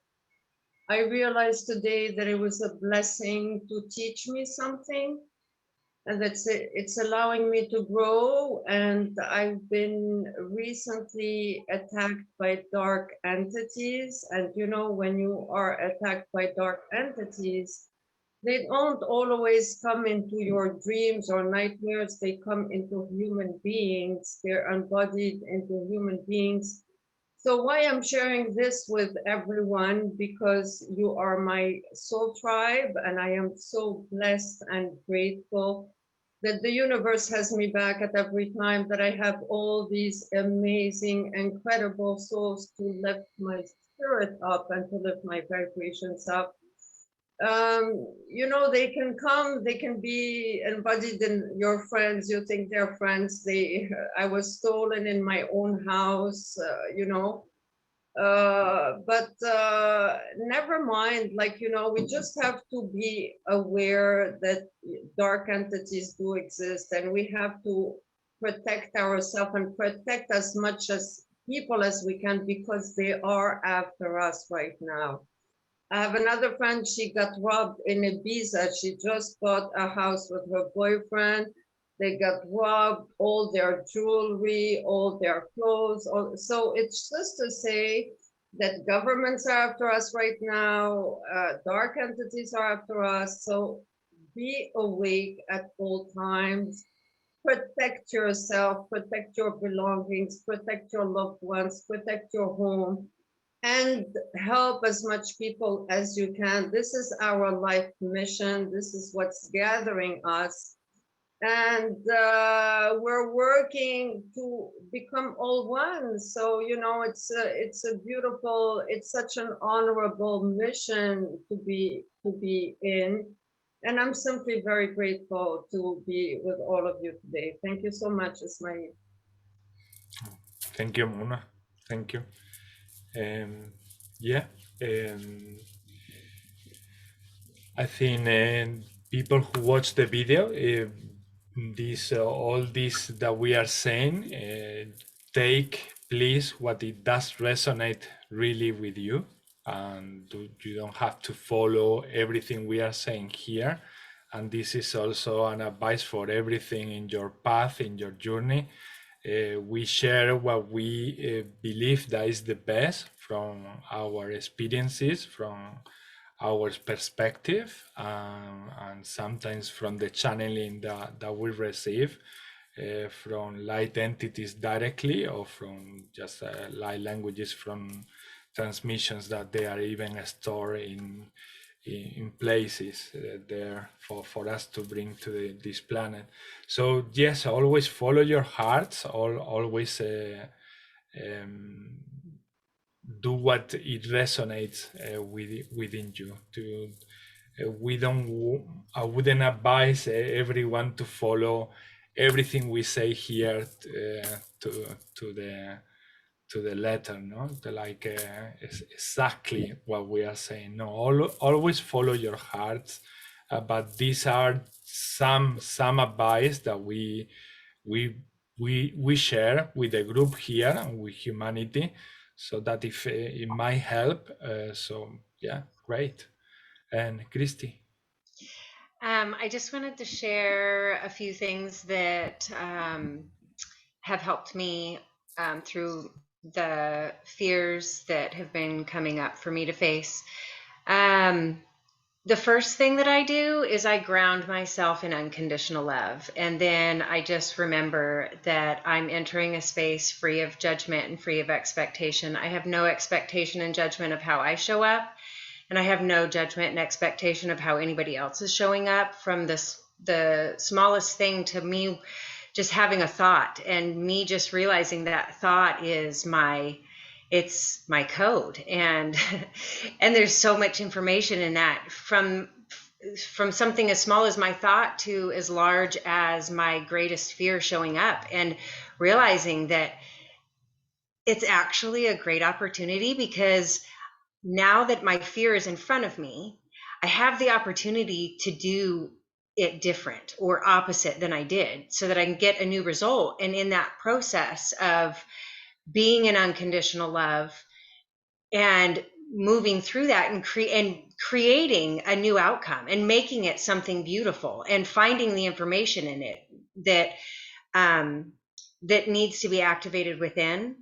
I realized today that it was a blessing to teach me something, and it's allowing me to grow. And I've been recently attacked by dark entities, and you know, when you are attacked by dark entities, they don't always come into your dreams or nightmares. They come into human beings. They're embodied into human beings. So why I'm sharing this with everyone, because you are my soul tribe, and I am so blessed and grateful that the universe has me back at every time that I have all these amazing, incredible souls to lift my spirit up and to lift my vibrations up. You know, they can come, they can be embodied in your friends. You think they're friends. I was stolen in my own house, you know, but never mind. Like, you know, we just have to be aware that dark entities do exist, and we have to protect ourselves and protect as much as people as we can, because they are after us right now. I have another friend, she got robbed in Ibiza. She just bought a house with her boyfriend. they got robbed, all their jewelry, all their clothes. So it's just to say that governments are after us right now, dark entities are after us. So be awake at all times. Protect yourself, protect your belongings, protect your loved ones, protect your home, and help as much people as you can. This is our life mission. This is what's gathering us. And we're working to become all one. So, you know, it's a beautiful, it's such an honorable mission to be in. And I'm simply very grateful to be with all of you today. Thank you so much, Ismail. Thank you, Mona. Thank you. Yeah, I think people who watch the video, all this that we are saying, take please what it does resonate really with you, and you don't have to follow everything we are saying here. And this is also an advice for everything in your path, in your journey. We share what we believe that is the best from our experiences, from our perspective, and sometimes from the channeling that we receive from light entities directly, or from just light languages from transmissions that they are even stored in places there for us to bring to this planet. So yes, always follow your hearts, always do what it resonates within you. I wouldn't advise everyone to follow everything we say here to the letter, no? Exactly what we are saying. No, always follow your hearts. But these are some advice that we share with the group here and with humanity, so that if it might help. So yeah, great. And Christy. I just wanted to share a few things that have helped me through the fears that have been coming up for me to face. The first thing that I do is I ground myself in unconditional love. And then I just remember that I'm entering a space free of judgment and free of expectation. I have no expectation and judgment of how I show up. And I have no judgment and expectation of how anybody else is showing up, from the smallest thing to me just having a thought, and me just realizing that thought is it's my code. And and there's so much information in that, from something as small as my thought to as large as my greatest fear showing up, and realizing that it's actually a great opportunity, because now that my fear is in front of me, I have the opportunity to do it different or opposite than I did, so that I can get a new result. And in that process of being in unconditional love and moving through that and creating a new outcome and making it something beautiful, and finding the information in it that needs to be activated within,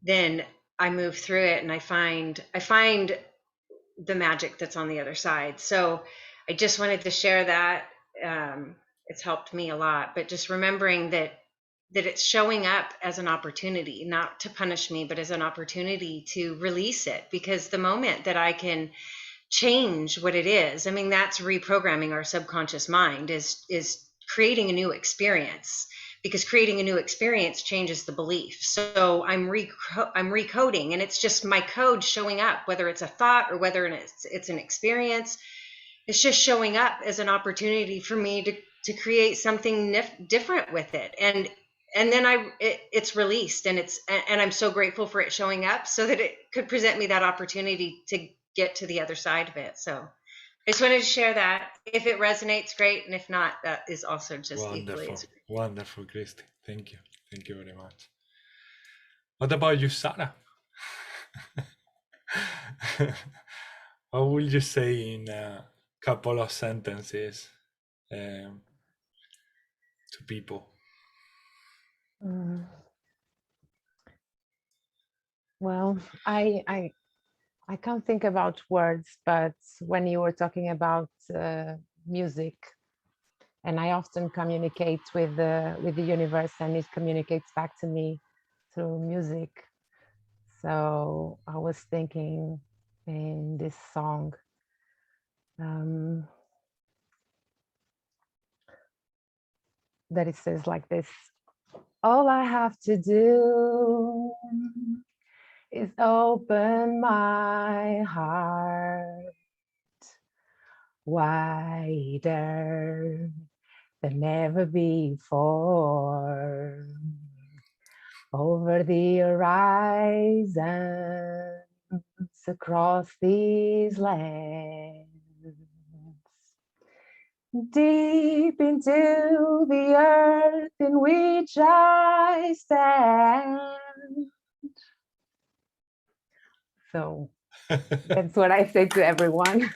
then I move through it and I find the magic that's on the other side. So I just wanted to share that. It's helped me a lot, but just remembering that it's showing up as an opportunity, not to punish me, but as an opportunity to release it. Because the moment that I can change what it is, I mean, that's reprogramming our subconscious mind, is creating a new experience. Because creating a new experience changes the belief. So I'm recoding, and it's just my code showing up, whether it's a thought or whether it's an experience. It's just showing up as an opportunity for me to create something different with it. And then it's released, and I'm so grateful for it showing up, so that it could present me that opportunity to get to the other side of it. So I just wanted to share that. If it resonates, great. And if not, that is also just equally as great. Wonderful, Christy. Thank you. Thank you very much. What about you, Sarah? What would you say in a couple of sentences to people? Well, I can't think about words, but when you were talking about music, and I often communicate with the universe, and it communicates back to me through music. So I was thinking in this song, that it says like this: all I have to do is open my heart wider than ever before, over the horizons, across these lands, deep into the earth in which I stand. So that's what I say to everyone.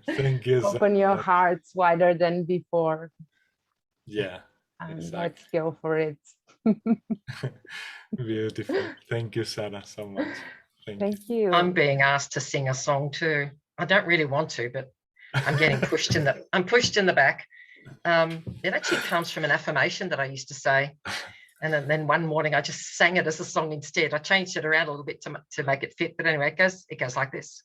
Thank you. Open your hearts wider than before. Yeah, and exactly. Let's go for it. Beautiful. Thank you, Sarah, so much. Thank you. I'm being asked to sing a song too. I don't really want to, but I'm getting pushed in the. I'm pushed in the back. It actually comes from an affirmation that I used to say, and then one morning I just sang it as a song instead. I changed it around a little bit to make it fit, but anyway, it goes like this.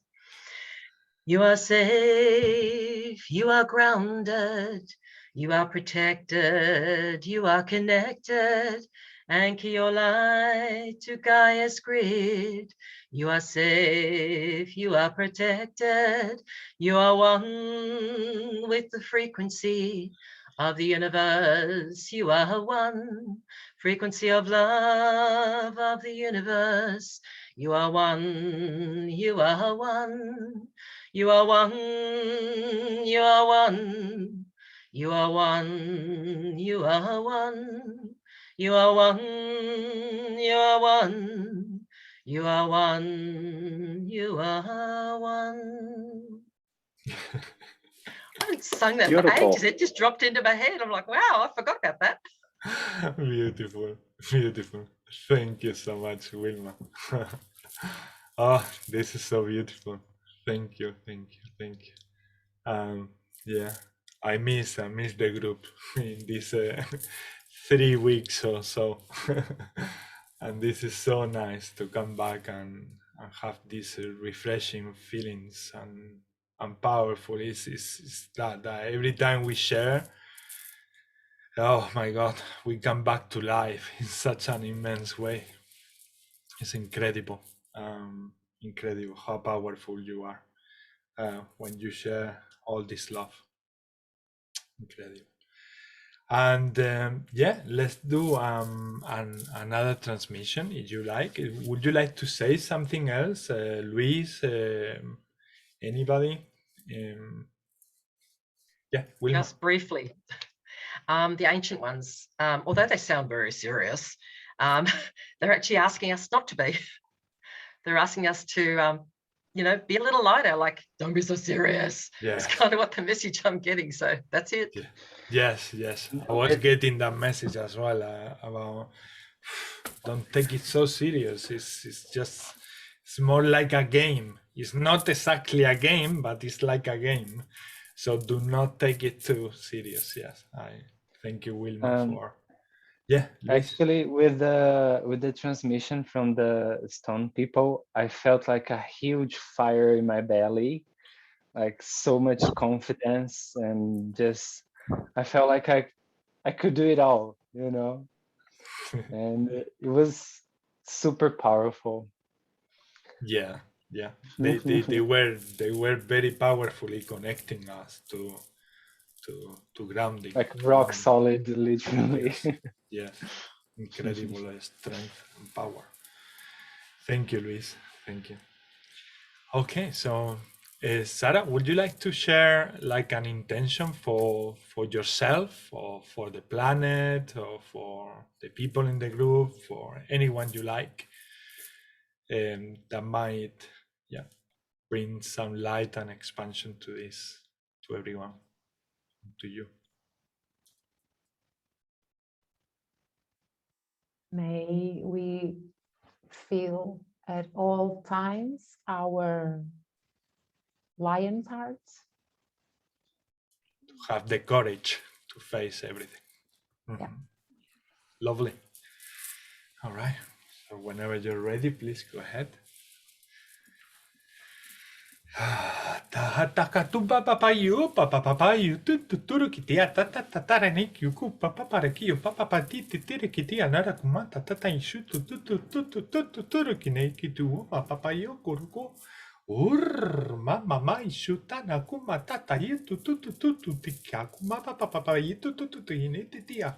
You are safe, you are grounded, you are protected, you are connected. Anchor your light to Gaia's grid. You are safe, you are protected, you are one with the frequency of the universe. You are one frequency of love of the universe. You are one, you are one. You are one, you are one, you are one, you are one, you are one, you are one, you are one, you are one. I haven't sung that for ages. It just dropped into my head. I'm like, wow, I forgot about that. Beautiful, beautiful. Thank you so much, Wilma. Oh, this is so beautiful. Thank you, thank you, thank you. Yeah, I miss the group in these 3 weeks or so. And this is so nice to come back and have these refreshing feelings and powerful. It's that every time we share, oh my God, we come back to life in such an immense way. It's incredible, incredible how powerful you are when you share all this love. Incredible. And yeah, let's do another transmission if you like. Would you like to say something else, Luis? Anybody? Yeah, Wilma. Just briefly. The ancient ones, although they sound very serious, they're actually asking us not to be. They're asking us to, you know, be a little lighter, like, don't be so serious. Yeah. It's kind of what the message I'm getting. So that's it. Yeah. Yes, yes. I was getting that message as well about don't take it so serious. It's more like a game. It's not exactly a game, but it's like a game. So do not take it too serious. Yes, I thank you, Wilma, for. Yeah, Luis. Actually, with the transmission from the stone people, I felt like a huge fire in my belly, like so much confidence, and just I felt like I could do it all, you know. And it was super powerful. Yeah, yeah. They were very powerfully connecting us to grounding. Like rock solid, literally. Yes, yes. Incredible strength and power. Thank you, Luis. Thank you. Okay, so Sarah, would you like to share like an intention for yourself or for the planet or for the people in the group, for anyone you like, that might bring some light and expansion to this, to everyone, to you? May we feel at all times our lion's heart. Have the courage to face everything. Yeah. Lovely. All right. So whenever you're ready, please go ahead. Tahatacatumba papayu, papapayu, tuturukitia, tatataranikyu, papaparakiyo, papapatiti, tirikitia, narakumata, tataishu, tututututututurukinekitu, papapayo, kuruko, mama, ishutana, kuma, tatayi, tutututututikakuma, papapayi, tutututuinetitia,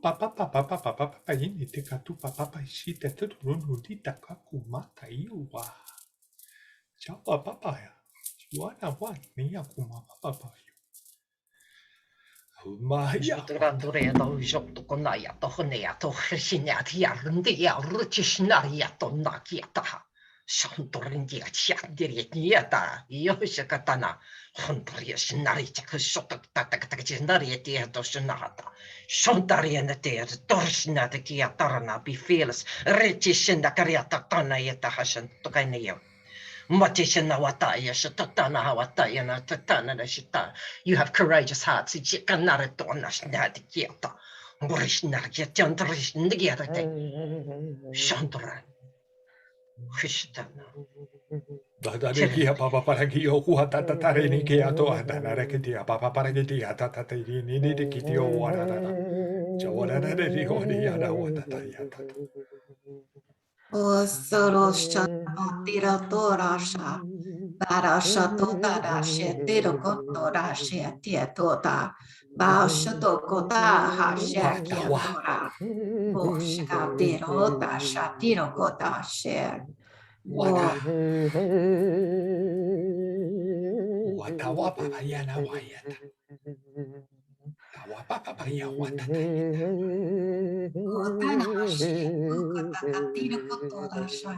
papapapapapapapapayinitikatu, papapashita, turunudita, kakumata, iwa. Chapa papaya. Wana nia kuma papaya. Humaya. Grandure da jotto con aia to honea to hrisinati arndia ruchisnaria to nakiata. Santorindia chiandirieta. Io shakatana. Hontoria snari chakshota tatakachinari to shanata. Sontariana ter torsnata kiatarana be fearless. Richishinda kariata tana yeta hashan to kaineo. You have courageous hearts. Dadarikia papa paragio huatata tarenikia to adanarekitia papa paragitia tatarini nikitio warana. Chawarana de hodiana watatayata. O soro shatira torasha. Barasha tota she tiro kotora she tietota. Baushato kota hasha kiatora. Boshka tiro ta shatiro kota she. Watawa papayana wayata. Tawa papaya watatayita. Kotana she. Tiro kotora sha.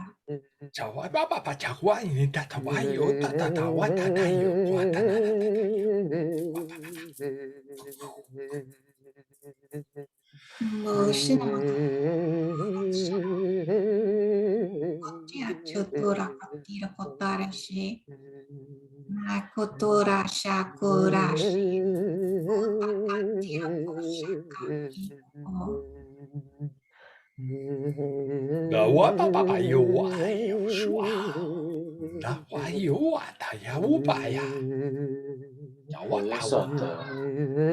Chawa papa chagua ini tatawayo tatatawa tatayo watanana. Chotora katira kotara she. Nakotora shakura she. Katira koshakaki. Gawa papa yo wayo shwa. Da wayo wataya upaya.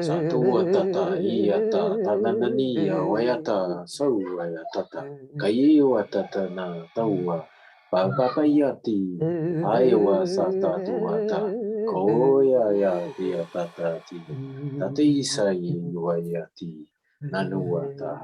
Satu watata iata tananania wayata sauayatata kayi watata na taua papapayati aiwa satatu wata koya ya diatati tati isai wayati nanuata.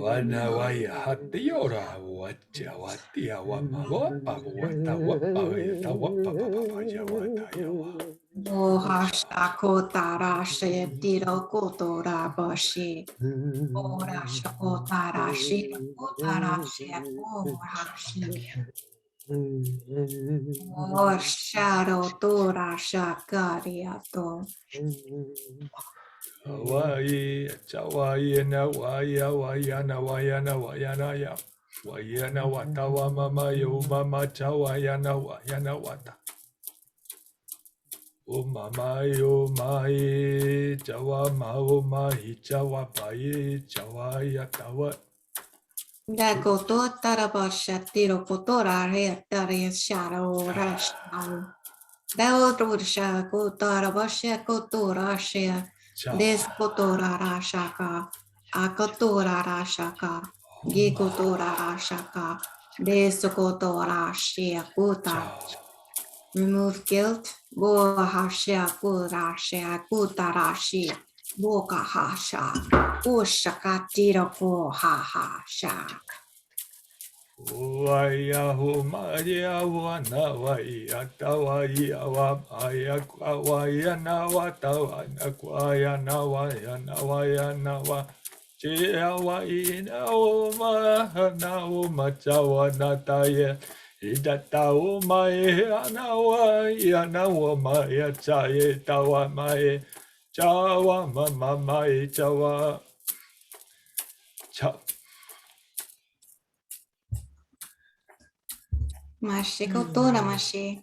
Wana waya hatiora wacha watia wapa wapa wata wapa wata wapa wapa wata yawa. Bohasha kotara she tiro kotora bashi. Ora shakotara she kotara she bohashi. Or shadow tora shakariato. Hawaii, Hawaii, na waya waya na waya na waya na ya. Waya na wata wa mama yo mama chawaya na waya na wata. O mama yo mai chawa ma o mai chawa pai chawa ya tawa. Dagoto tarabasha tiro kotora re tare shadow rashao. Daotrusha kotarabasha kotora she. Des kotora rashaka. Akotora rashaka. Gikotora rashaka. Des kotora she kota. Remove guilt. Bohasha kurasha kutarashi. Boka hasha. Ushakatira ko hasha. Waya ho maya wana waya tawaya wa maya kwaya na wata na kwaya na waya na waya na wa. Chia wa ina o ma na o ma chawa na taye. Idata o mae ana wa ya na o maya chaye tawa mae. Chawa mama chawa. Mashikotora mashi.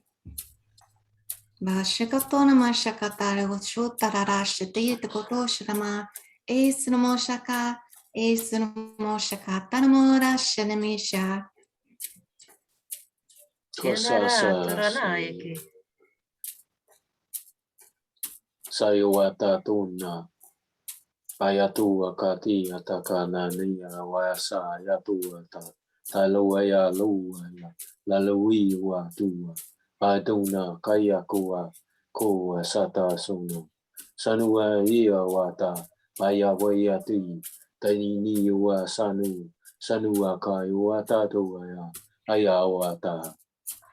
Mashikotona mashakatara uchutarashiti koto shirama. Esuno shaka. Esuno shaka. Tanamora shanamisha. Sayawata tuna. Ayatu akati atakana niya wayasa yatu ata. Talawaya luwaya. Lalawi wa tua. Aduna kaya kuwa. Ko sata sunu. Sanua iya wata. Ayawaya ti. Tanini wa sanu. Sanua kai wata tuwaya. Ayawata.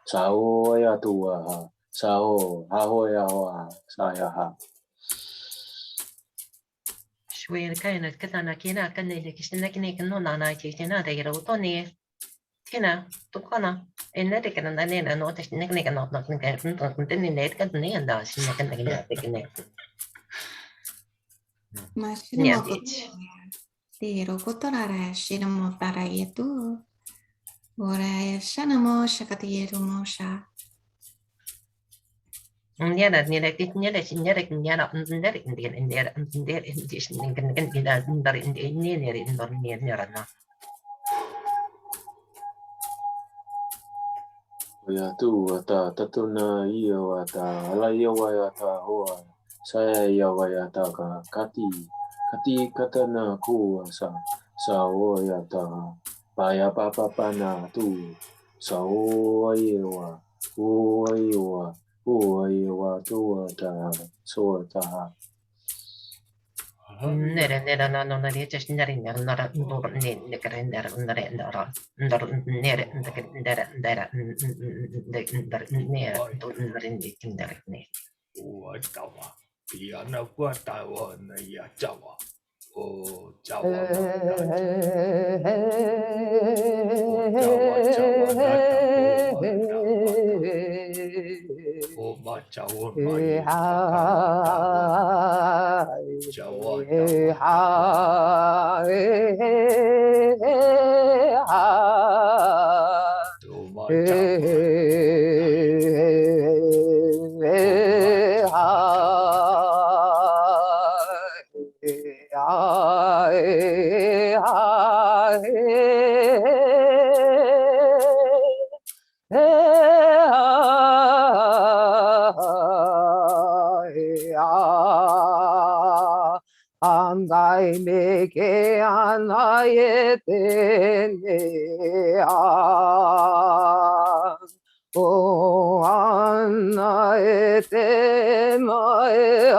Sao ayatua ha. Sao hahoya wa sayaha. شوية كانت كتانا كينا كنا اللي كشتنا كنا كنا نانا كنا دايرة وطني كنا تقنا إن ده كنا نانا نوتش نكنا كنا نكنا كنا نيت كنا نيندا شنا كنا كنا Mashina mokotora. Tiro kotorara shiramotara yetu. Ora shanamo shakatiru mosha. Nyara nyara nyara nyara nyara nyara nyara Ya tu ata tatuna iya ata alaya wayata hoa saya ya wayata ka kati katana ku sa o yata paya papa pana tu sa o yewa tu ata so ta nere nere no no nere just nere nere nere nor ne nere nere nere nere nere nere nere nere nere nere Jawa. Piana kwa tawa na ya Jawa. Oh Jawa mata. Oh Jawa Jawa nata oh mata. Oh macha oh mai Jawa oh Andai me que anayete o anaete mae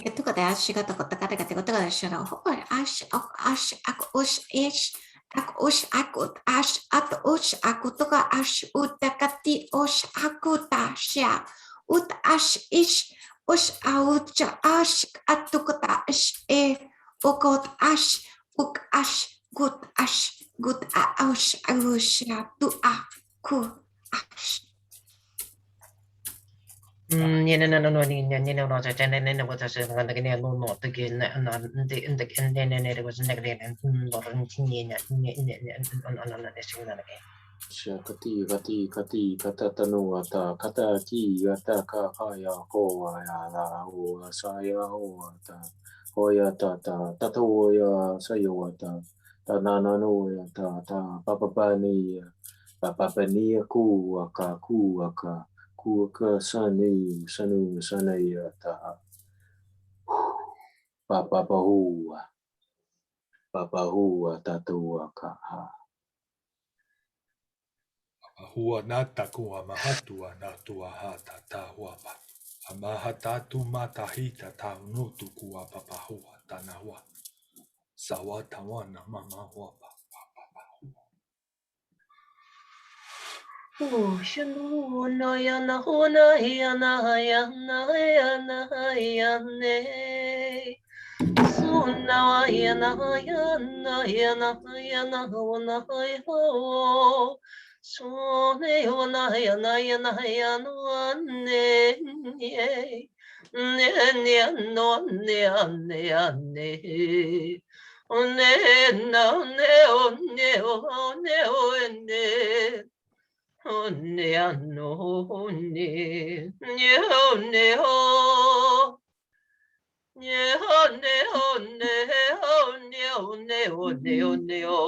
que tu kata ash kata kota kata kata kota kata shara or ash ak ush ish ak ush akut ash at ush akutoka ash utakati ush akuta sha ut ash ish ush aucha ash atukota ash ukot ash uk ash gut ash tu ku ash. Nene no no no nene nene no ja nene nene was just going to get no no to get in the nene was negative and no nene kati katatanu ata kata ki ata ka kaya ko ya la o saya o ata hoya tata ya sayo ata tanana no ya ta papa ni ku aka ku ka sanu ya ta papa hu tatu aka Hua nata kua mahatua natua hata ta huapa. Amahatatu matahita ta nutu kua papahua tanahua. Sawatawana mama huapa. Shanu na yana hona yana yana yana yana. Suna yana yana yana yana hona ho. Sone hona yana yana yana ne. Ne ne no ne ne ne. Ne no ne o ne o ne o ne. Honne anno honne ne honne ho ne honne honne honne honne honne honne ho.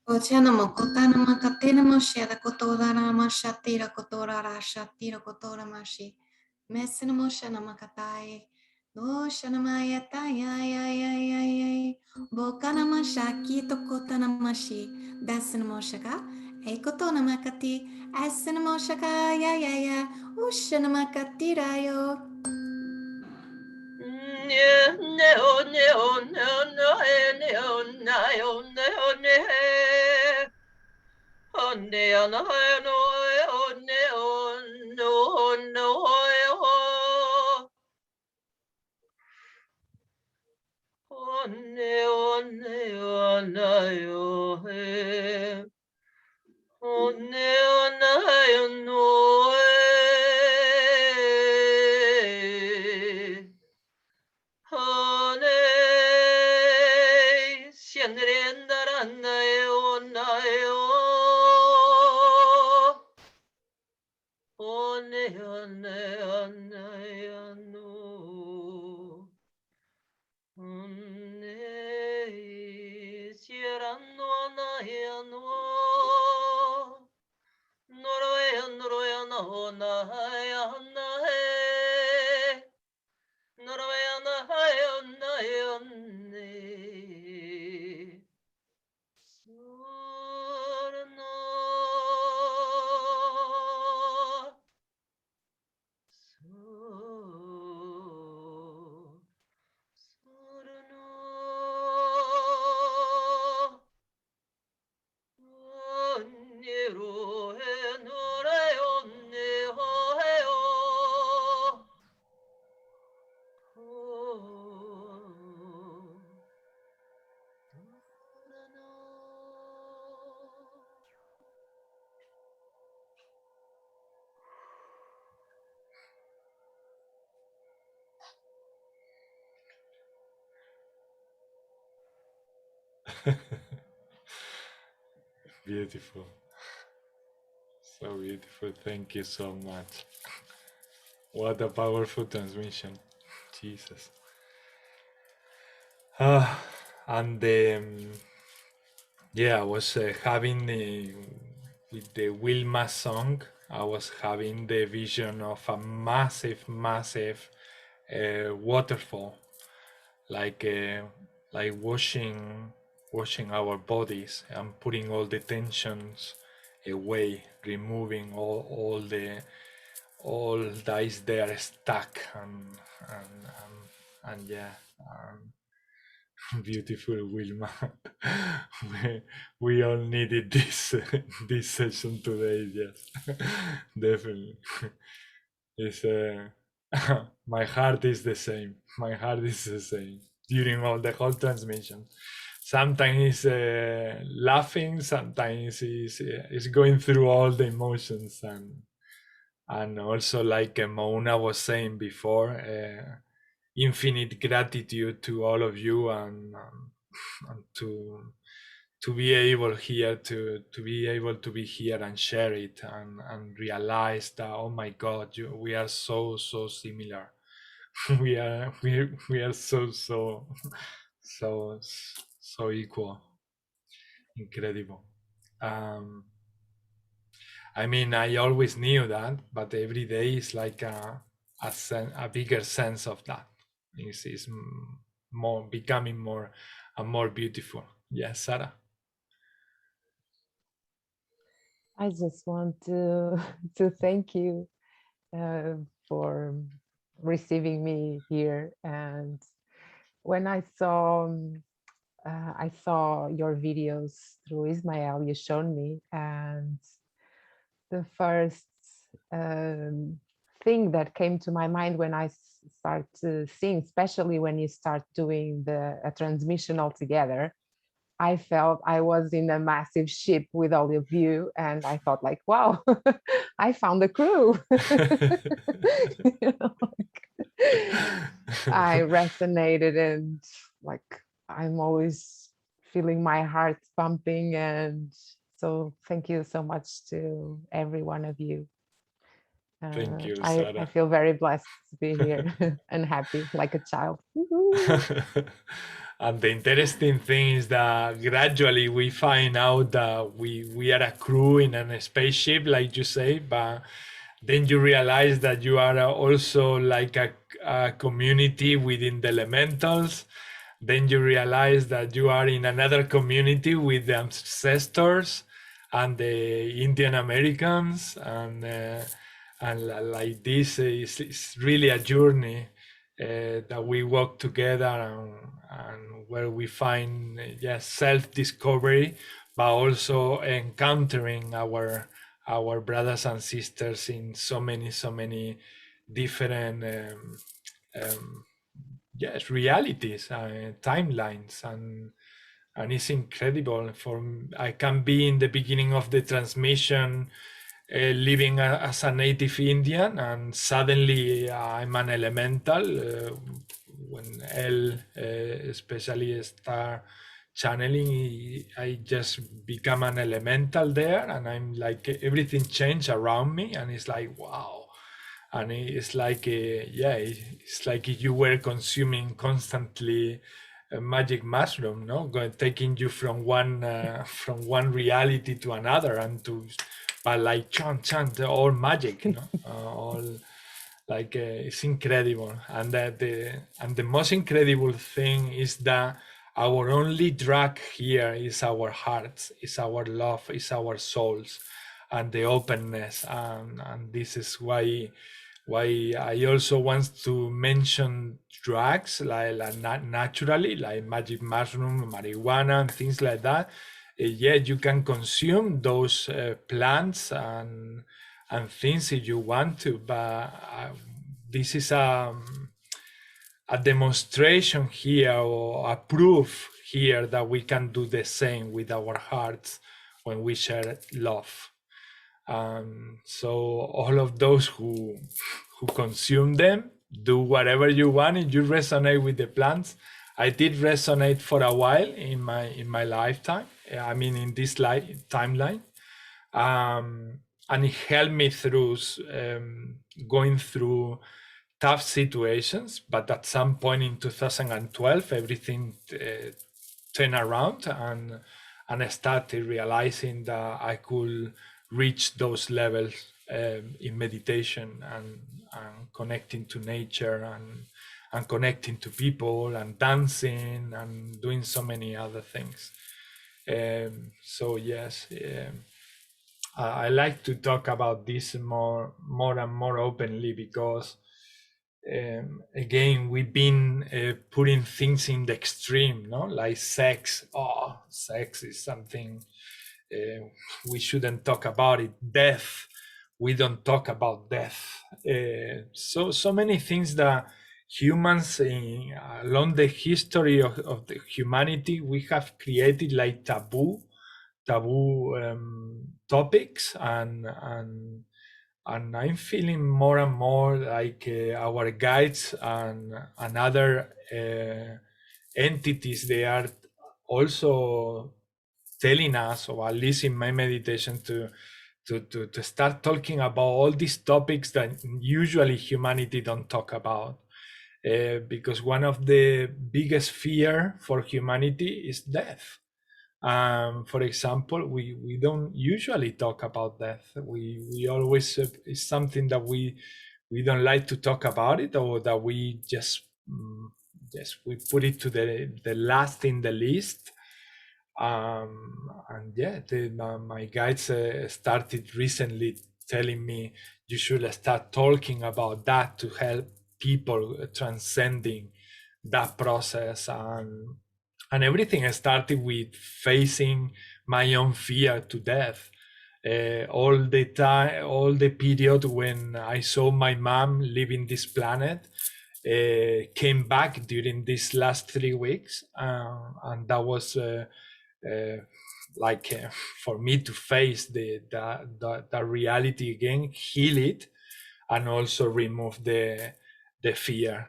Ochanamo kotanama katenamo shara kotorama shatira kotorara shatira kotoramashi. Messinamo shanama katai. No shanamaya tayayayayayay. Bokanama shakito kotanamashi. Dasinamo shaka. Ekotonama kati. Asinamo shaka yayaya. Ushanama katirayo. Ne ne ho ne ho ne no ne ho ne ho ne ho ne honne anno no honne no no ho. Onne onne anayo he. Onne anayo no he. Hone sienrendaranayo nayo. One ane anayo no. Sierano nayano Norway Norwayana honayana Norwayana hayana Surno Surno Nero he nore onne ho he o. Beautiful. So beautiful. Thank you so much. What a powerful transmission. Jesus. And yeah, I was having with the Wilma song, I was having the vision of a massive, massive waterfall, like washing our bodies and putting all the tensions away, removing all that is there stuck and yeah. Beautiful Wilma. we all needed this this session today. Yes, definitely. It's my heart is the same. My heart is the same during all the whole transmission. Sometimes laughing, sometimes is going through all the emotions and also like Mona was saying before. Infinite gratitude to all of you and to be able here to be able to be here and share it and realize that, oh my God, we are so similar. we are so equal. Incredible. I mean, I always knew that, but every day is like a bigger sense of that. It's more becoming more and more beautiful. Yes, Sarah. I just want to thank you for receiving me here. And when I saw I saw your videos through Ismael, you showed me, and the first thing that came to my mind when I start seeing, especially when you start doing a transmission all together, I felt I was in a massive ship with all of you, and I thought like, wow, I found a crew. You know, I resonated, and like I'm always feeling my heart pumping, and so thank you so much to every one of you. Thank you, I Sarah. feel very blessed to be here and happy like a child. And the interesting thing is that gradually we find out that we are a crew in a spaceship, like you say, but then you realize that you are also like a community within the elementals. Then you realize that you are in another community with the ancestors and the Indian Americans, and like this is really a journey that we walk together, and where we find self-discovery, but also encountering our brothers and sisters in so many different realities, timelines, and it's incredible. I can be in the beginning of the transmission, living as a native Indian, and suddenly I'm an elemental. When El especially start channeling, I just become an elemental there, and I'm like, everything changed around me, and it's like, wow. And it's like it's like if you were consuming constantly a magic mushroom, no, taking you from one reality to another, and but like chant all magic, you know, all like it's incredible. And the most incredible thing is that our only drug here is our hearts, is our love, is our souls, and the openness, and this is why I also want to mention drugs like naturally, like magic mushroom, marijuana, and things like that. You can consume those plants and things if you want to, but this is a demonstration here, or a proof here, that we can do the same with our hearts when we share love. So all of those who consume them, do whatever you want. If you resonate with the plants, I did resonate for a while in my lifetime. I mean, in this timeline, and it helped me through going through tough situations. But at some point in 2012, everything turned around, and I started realizing that I could reach those levels in meditation, and connecting to nature, and connecting to people, and dancing, and doing so many other things. So yes, I like to talk about this more and more openly, because again, we've been putting things in the extreme, no, like sex. Oh, sex is something we shouldn't talk about it. Death, we don't talk about death. So many things that humans along the history of the humanity, we have created like taboo topics, and I'm feeling more and more like our guides and other entities, they are also telling us, or at least in my meditation, to start talking about all these topics that usually humanity don't talk about, because one of the biggest fear for humanity is death. For example, we don't usually talk about death. We always it's something that we don't like to talk about it, or that we just we put it to the last in the list. And yeah, my guides started recently telling me you should start talking about that to help people transcending that process, and And everything started with facing my own fear to death. All the time, all the period when I saw my mom leaving this planet, came back during these last 3 weeks, and that was for me to face the reality again, heal it, and also remove the fear.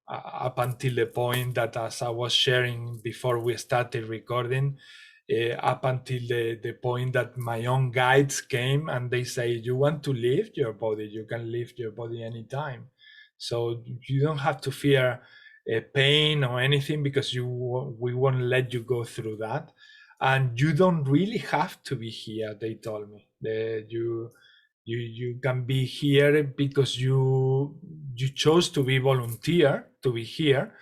Up until the point that, as I was sharing before we started recording, up until the point that my own guides came and they say, you want to leave your body, you can leave your body anytime. So you don't have to fear pain or anything, because we won't let you go through that. And you don't really have to be here, they told me. You can be here because you chose to be volunteer to be here.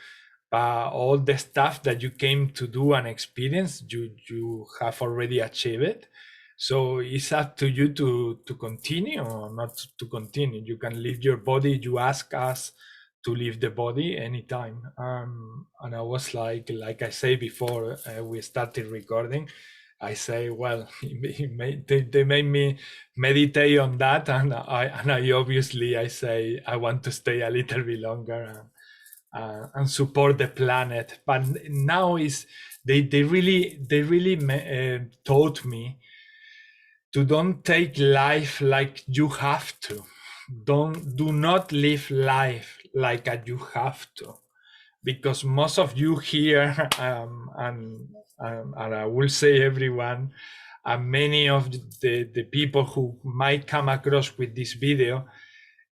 All the stuff that you came to do and experience, you have already achieved it. So it's up to you to continue or not to continue. You can leave your body. You ask us to leave the body anytime. And I was like I say before we started recording, I say, well, they made me meditate on that, and I obviously I say I want to stay a little bit longer and support the planet. But now they really taught me to don't take life like you have to. Do not live life like you have to, because most of you here, and I will say everyone, and many of the people who might come across with this video,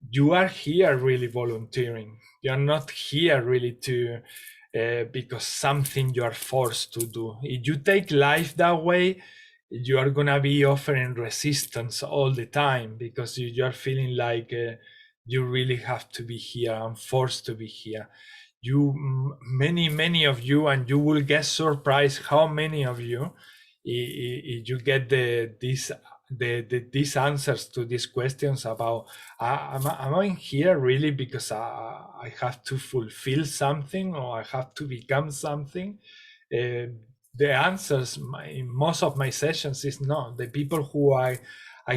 you are here really volunteering. You're not here really to because something you are forced to do. If you take life that way, you are gonna be offering resistance all the time, because you are feeling like you really have to be here and forced to be here. Many of you, and you will get surprised how many of you, if you get these answers to these questions about, am I here really because I have to fulfill something, or I have to become something? The answers in most of my sessions is no. The people who I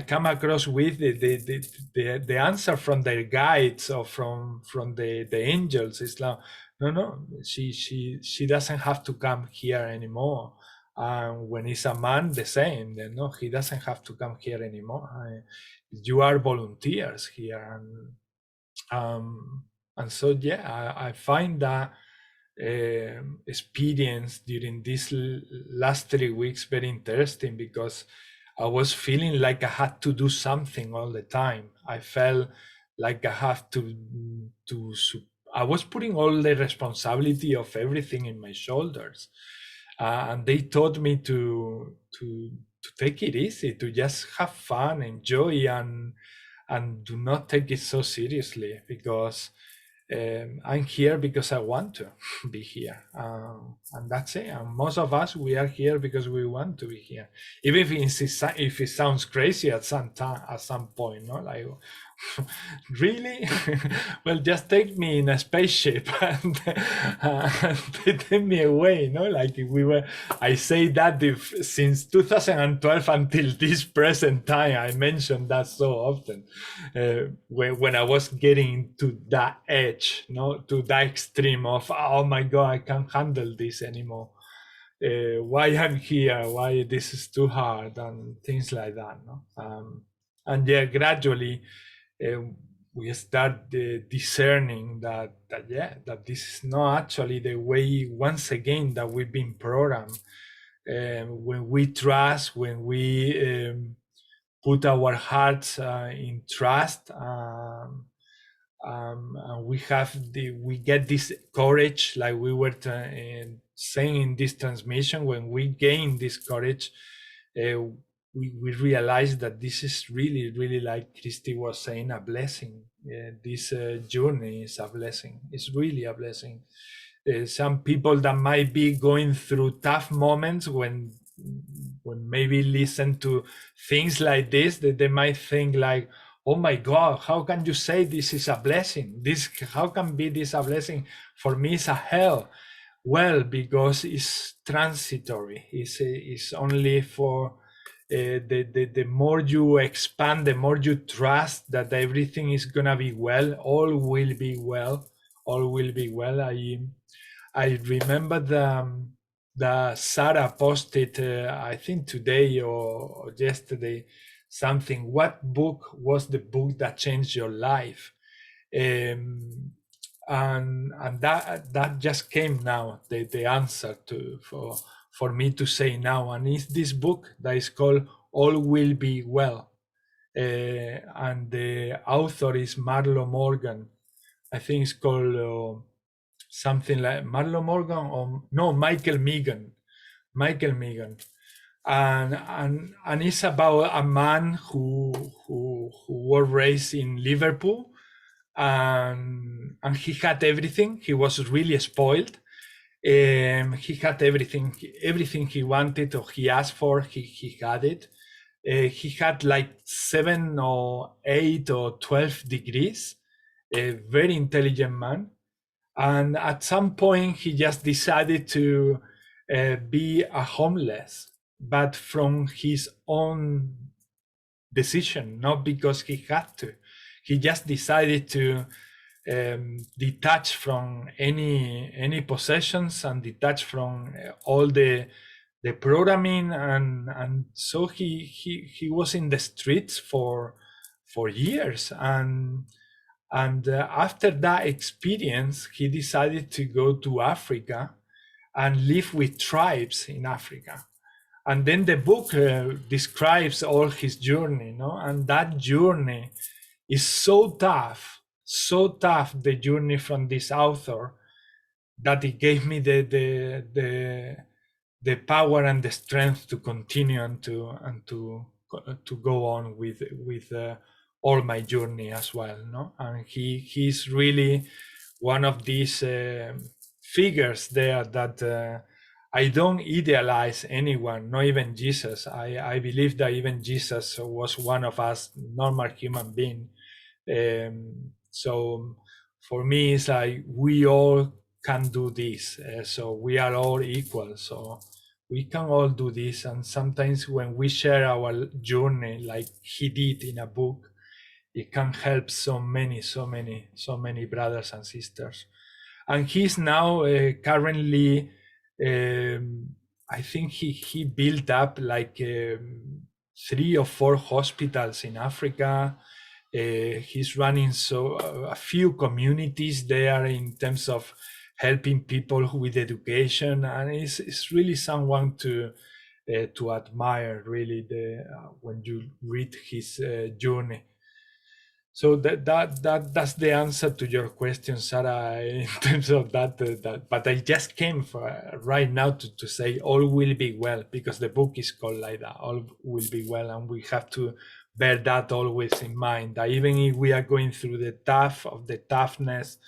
come across with, the answer from their guides or from the angels is like, no, she doesn't have to come here anymore. And when it's a man, the same. Then no, he doesn't have to come here anymore. You are volunteers here, and so yeah, I find that experience during these last 3 weeks very interesting, because I was feeling like I had to do something all the time. I felt like I have to I was putting all the responsibility of everything in my shoulders, and they taught me to take it easy, to just have fun, enjoy, and do not take it so seriously, because I'm here because I want to be here, and that's it. And most of us, we are here because we want to be here, even if it sounds crazy at some time, at some point, no, like really, well, just take me in a spaceship and take me away, no, like I say that since 2012 until this present time. I mentioned that so often, when I was getting to that edge, no, to that extreme of, oh my God, I can't handle this anymore. Why I'm here? Why this is too hard, and things like that, no. And yeah, gradually we start discerning that this is not actually the way, once again, that we've been programmed. When we trust, when we put our hearts in trust, and we get this courage, like we were saying in this transmission. When we gain this courage, we realize that this is really, like Christy was saying, a blessing. This journey is a blessing. It's really a blessing. Some people that might be going through tough moments, when maybe listen to things like this, that they might think like, oh my God, how can you say this is a blessing? How can be this a blessing? For me, it's a hell. well, because it's transitory. It's only for the more you expand, the more you trust that everything is gonna be well. All will be well. All will be well. I remember the Sarah posted, I think today or yesterday, something. What book was the book that changed your life? And that just came now, the answer for me to say now, and it's this book that is called All Will Be Well, and the author is Marlo Morgan. I think it's called something like Marlo Morgan, or no, Michael Megan, and it's about a man who was raised in Liverpool, and he had everything. He was really spoiled. He had everything he wanted or he asked for. He had it. He had like 7 or 8 or 12 degrees. A very intelligent man. And at some point, he just decided to be a homeless, but from his own decision, not because he had to. He just decided to detach from any possessions and detach from all the programming, and so he was in the streets for years, and after that experience, he decided to go to Africa and live with tribes in Africa. And then the book describes all his journey, and that journey is so tough, the journey from this author, that it gave me the power and the strength to continue and to go on with all my journey as well, and he's really one of these figures there that I don't idealize anyone, not even Jesus. I believe that even Jesus was one of us, normal human being. So for me, it's like we all can do this. So we are all equal. So we can all do this. And sometimes when we share our journey, like he did in a book, it can help so many brothers and sisters. And he's now currently, I think he built up like 3 or 4 hospitals in Africa. He's running a few communities there in terms of helping people with education, and it's really someone to admire, really, when you read his journey. So that's the answer to your question, Sarah, in terms of that. But I just came right now to say all will be well, because the book is called like that, all will be well, and we have to bear that always in mind, that even if we are going through the toughness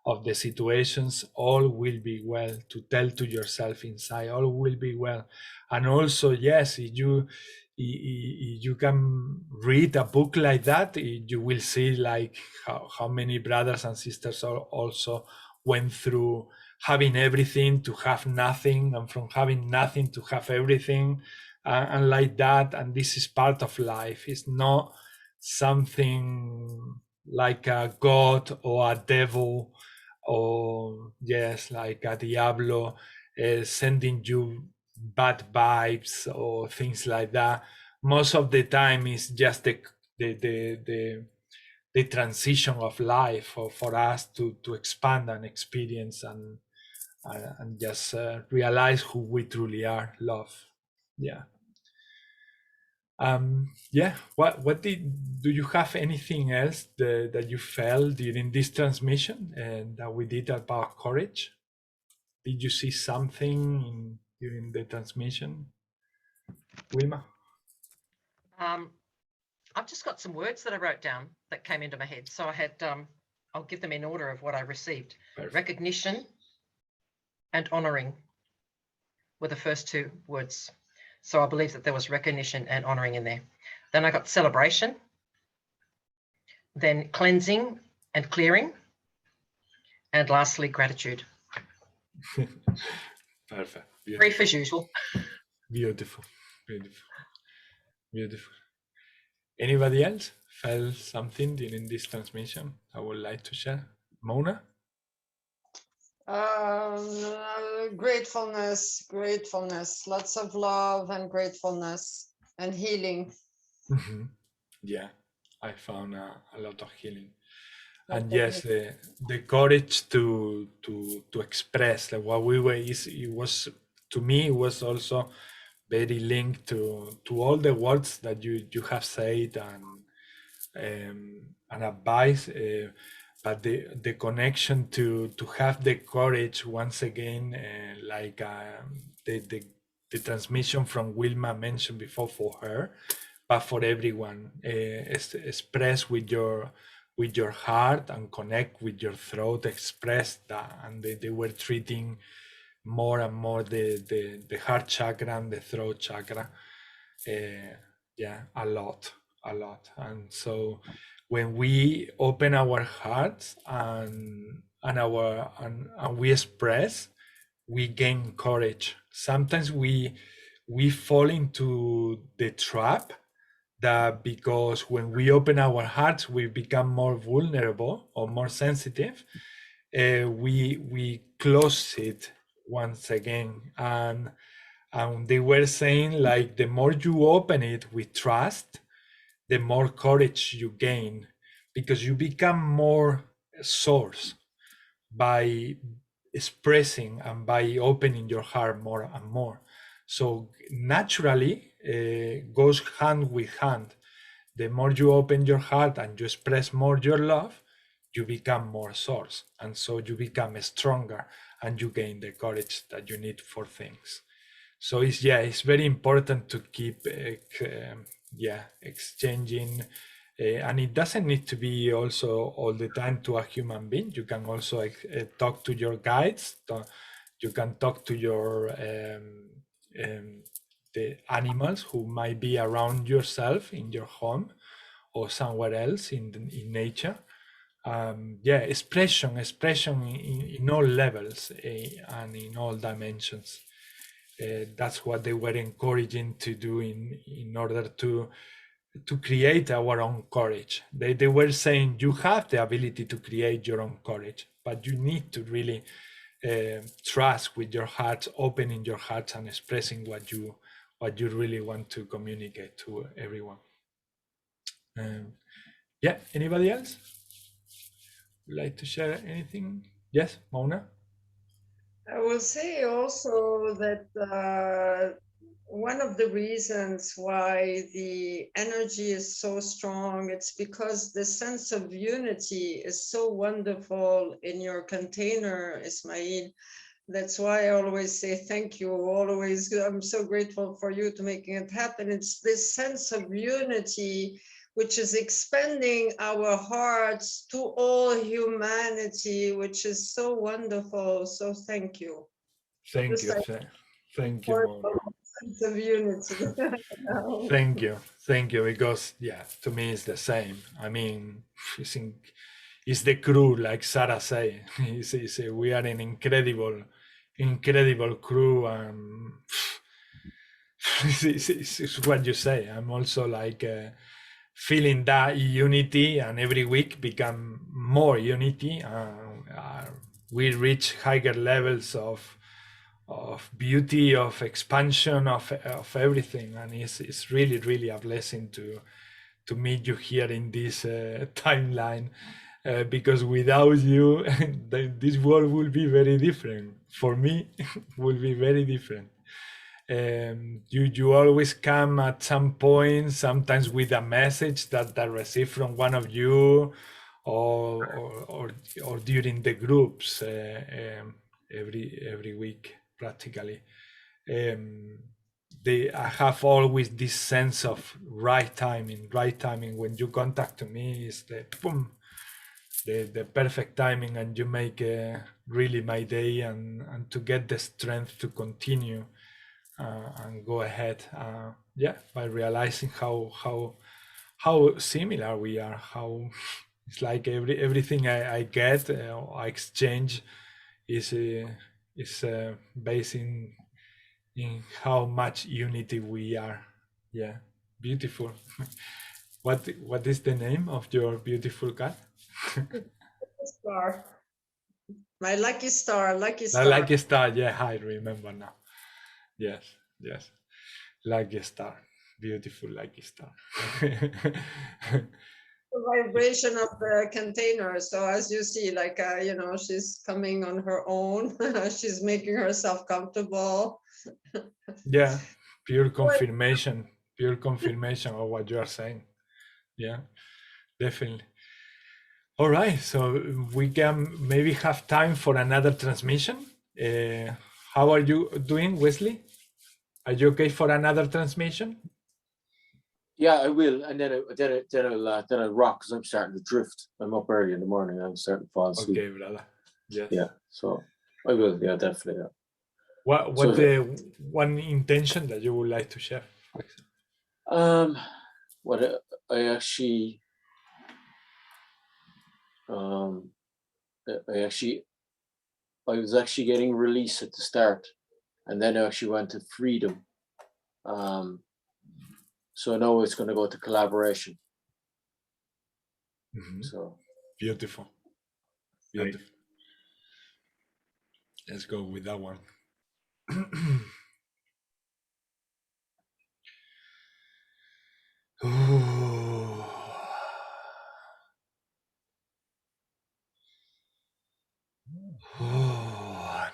of the situations, all will be well, to tell to yourself inside, all will be well. And also, yes, if you can read a book like that, you will see like how many brothers and sisters also went through having everything to have nothing, and from having nothing to have everything, and like that. And this is part of life. It's not something like a god or a devil, or yes, like a diablo sending you bad vibes or things like that. Most of the time it's just the transition of life for us to expand and experience and just realize who we truly are, love. Yeah. Yeah, do you have anything else that you felt during this transmission and that we did about courage? Did you see something during the transmission, Wilma? I've just got some words that I wrote down that came into my head. So I had, I'll give them in order of what I received. Perfect. Recognition and honoring were the first 2 words. So I believe that there was recognition and honoring in there. Then I got celebration, then cleansing and clearing, and lastly, gratitude. Perfect. Brief as usual. Beautiful. Beautiful. Beautiful. Anybody else felt something during this transmission I would like to share? Mona? Gratefulness, lots of love and gratefulness and healing. Yeah, I found a lot of healing. And yes, the courage to express like what we were it was, to me, it was also very linked to all the words that you have said and advice, but the connection to have the courage once again, like the transmission from Wilma mentioned before for her, but for everyone, express with your heart and connect with your throat, express that. And they were treating more and more the heart chakra and the throat chakra, yeah, a lot. And so when we open our hearts and we express, we gain courage. Sometimes we fall into the trap that because when we open our hearts, we become more vulnerable or more sensitive. We close it once again, and they were saying like the more you open it with trust, the more courage you gain, because you become more source by expressing and by opening your heart more and more. So naturally, goes hand with hand. The more you open your heart and you express more your love, you become more source, and so you become stronger and you gain the courage that you need for things. So it's very important to keep exchanging, and it doesn't need to be also all the time to a human being. You can also talk to your guides. You can talk to your the animals who might be around yourself in your home or somewhere else in nature. Expression in all levels and in all dimensions. That's what they were encouraging to do in order to create our own courage. They were saying you have the ability to create your own courage, but you need to really trust with your heart, opening your heart and expressing what you really want to communicate to everyone. Anybody else would like to share anything? Yes, Mona? I will say also that one of the reasons why the energy is so strong, it's because the sense of unity is so wonderful in your container, Ismail. That's why I always say thank you. Always, I'm so grateful for you to making it happen. It's this sense of unity which is expanding our hearts to all humanity, which is so wonderful. So thank you. Thank you. Thank you, Mona. Sense of unity. Thank you, because to me it's the same. I mean, it's the crew, like Sarah say. We are an incredible crew, and it's what you say. I'm also like feeling that unity, and every week become more unity. We reach higher levels of beauty, of expansion, of everything, and it's really a blessing to meet you here in this timeline, because without you this world will be very different. For me will be very different. You always come at some point, sometimes with a message that I received from one of you, or during the groups every week practically. I have always this sense of right timing. When you contact me, is the boom, the perfect timing, and you make really my day, and to get the strength to continue and go ahead. By realizing how similar we are, how it's like everything I get, I exchange is It's based in how much unity we are. Yeah, beautiful. What is the name of your beautiful cat? Star. My lucky star, lucky The star. lucky star. Yeah, I remember now. Yes, yes, lucky star. Beautiful lucky star. The vibration of the container. So as you see, like, you know, she's coming on her own. She's making herself comfortable. Yeah, pure confirmation of what you are saying. Yeah, definitely. All right, so we can maybe have time for another transmission. How are you doing, Wesley? Are you okay for another transmission? Yeah, I will, and then I'll rock because I'm starting to drift. I'm up early in the morning. I'm starting to fall asleep. Okay, brother. Yes. Yeah, so I will. Yeah, definitely. Yeah. What So- the one intention that you would like to share? What I actually, I was actually getting release at the start, and then I actually went to freedom. So now it's going to go to collaboration. Mhm. So Beautiful. Beautiful. Let's go with that one. Ooh.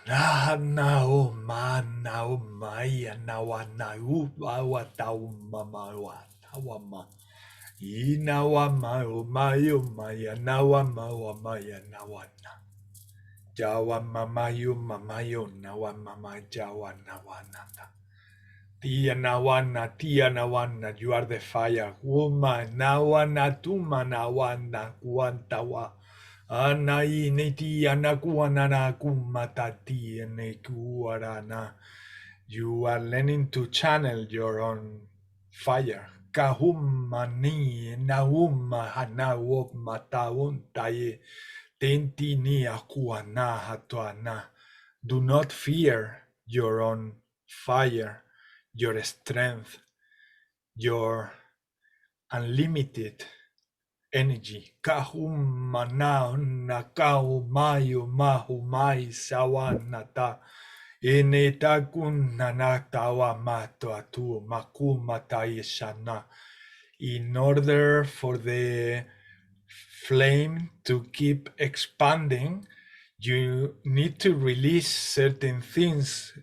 Na na o ma na o mai na wa na u wa ta o ma wa ta wa ma I na wa ma o mai na wa ma na wa na ja wa ma yo na wa ma ja wa na ta tia na wa na you are the fire woman na wa na tu ma na wa na kuanta wa Anai neti anakuanana kumatati nekuarana. You are learning to channel your own fire. Kahuma ni nauma hanawo matauntaye tenti ni akuana hatuana. Do not fear your own fire, your strength, your unlimited energy. Kahumana nakau mayu mahu mai sawanata. Ineta kunanatawa mato atu makumata ishana. In order for the flame to keep expanding, you need to release certain things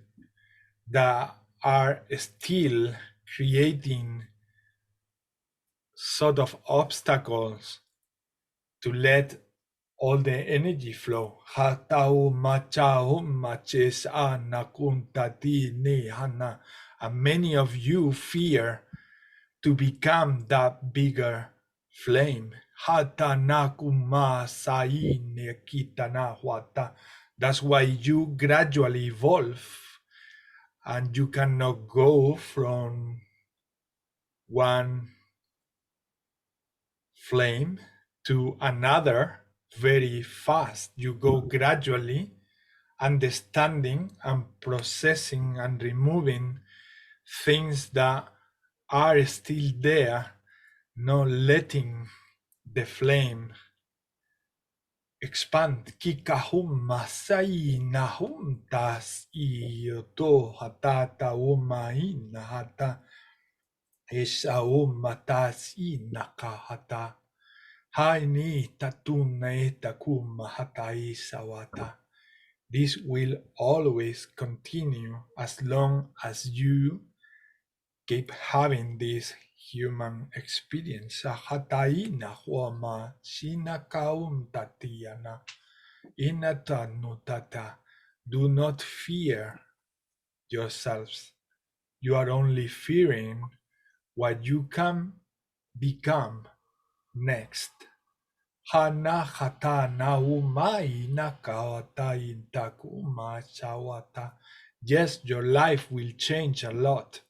that are still creating sort of obstacles to let all the energy flow. Hatau machau maches anakuntati ni hana. And many of you fear to become that bigger flame. Hatanakuma saine kitana huata. That's why you gradually evolve and you cannot go from one flame to another very fast. You go gradually, understanding and processing and removing things that are still there, not letting the flame expand. Kikahum masai nahum tas ioto hatata umaina hata esaum matas inakahata. Haini tatuna takuma hatai sawata. This will always continue as long as you keep having this human experience. Hatai na huama sinakaum tatiana inatanutata. Do not fear yourselves. You are only fearing what you can become next. Hana hata na umai na kawata intakuma chawata. Yes, your life will change a lot,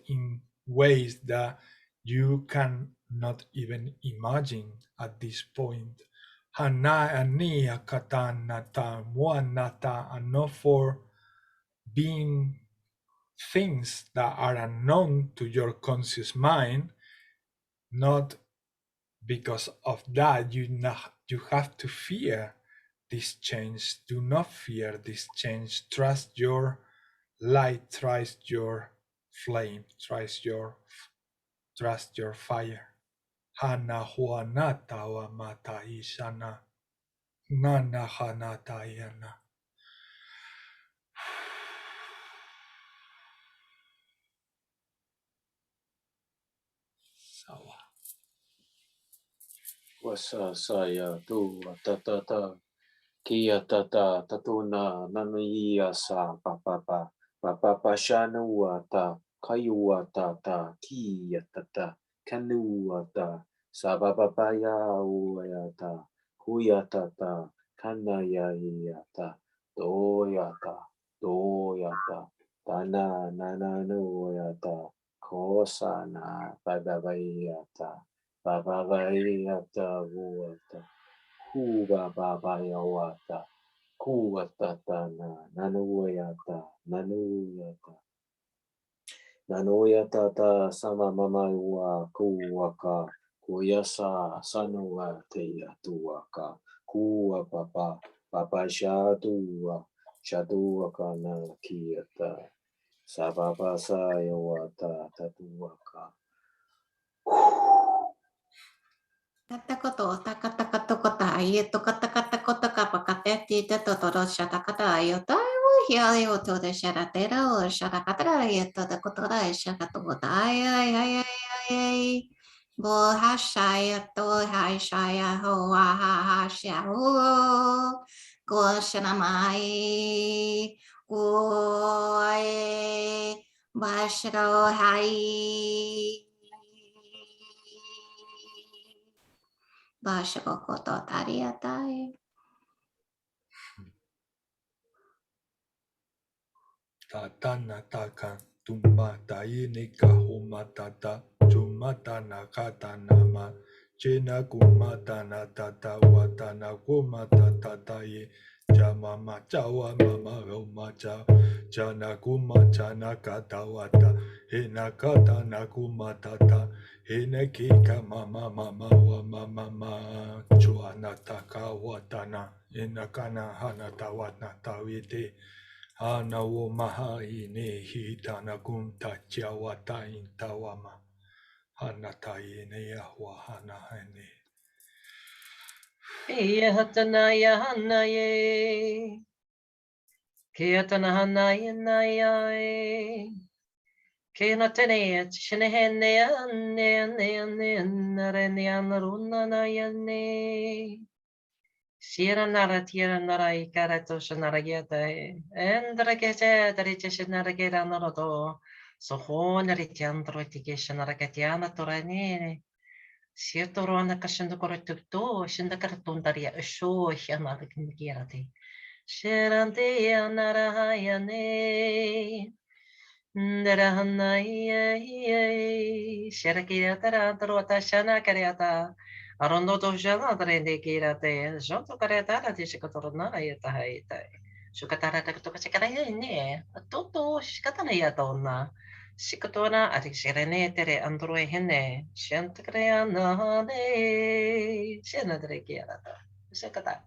in ways that you cannot even imagine at this point. Hana ania katanata muanata, and not for being things that are unknown to your conscious mind. Not because of that you have to fear this change. Do not fear this change. Trust your light, trust your flame, trust your fire. Hana huanata wa mata ishana. Nana hanata yana. Sawa. Wasa saya tu tata kia tata tatuna nanaya sa papa papa shanu ta kayua tata kia tata kanua ta sa papa ya uya huya tata kanaya ta doya ta tana nana nuya ta kosana baba ya ta baba ya ta uata Kuba baba yawata, kuwatatana, nanuyata ta sama mama wa kuwaka, kuyasa sanua teya tuwaka, kuwa papa shadua kana kiyata, sababa sayawata tatuwaka. Katakoto, takatakatakota, ayeto katakatakota kapakateti, tetotoro, shatakata, ayota, hiali, oto de sharatera, or shatakatra, ayeto, the kotora, shakatota, ay, bo hashaya, to hashaya, ho, ha, hasha, ho, go shanamai, go, bashro, hai. Basha kokoto tariatai. Tatana taka tumata inika humatata chumata nakata nama chena kumata natata watana kumata tata ye chamama chawa mama roma cha chana kumata nakata wata hinakata nakumatata hinekika mama mama wa mama chuana taka watana hinakana hanata watata wite Hana wo maha ine hitana gunta chawata intawama. Hana taine yahwa hana hane. Iya hatana ya hana ye. Kiatana hana ye na ye. Kena tene shenehene ane narene anaruna na yane. Sierra nara tierra nara ikarato shanarageta endra kete dariche shanaragera naroto so honari tiandro tike shanaragetiana torane sierto rona kashendo korrekto shinda kartondaria sho shanaragirati sherante anara hayane Ndarahanaye Sharakira Tarata Shana Kariata Arondo Jana Trende Kirate Joto Karatara Tishikatorna Yatahaita Shukatara Tokachakarane Toto Shikatana Yatona Shikatona Atixirene Tere Androe Hene Shantakreana de Shanadrekiata Shakata.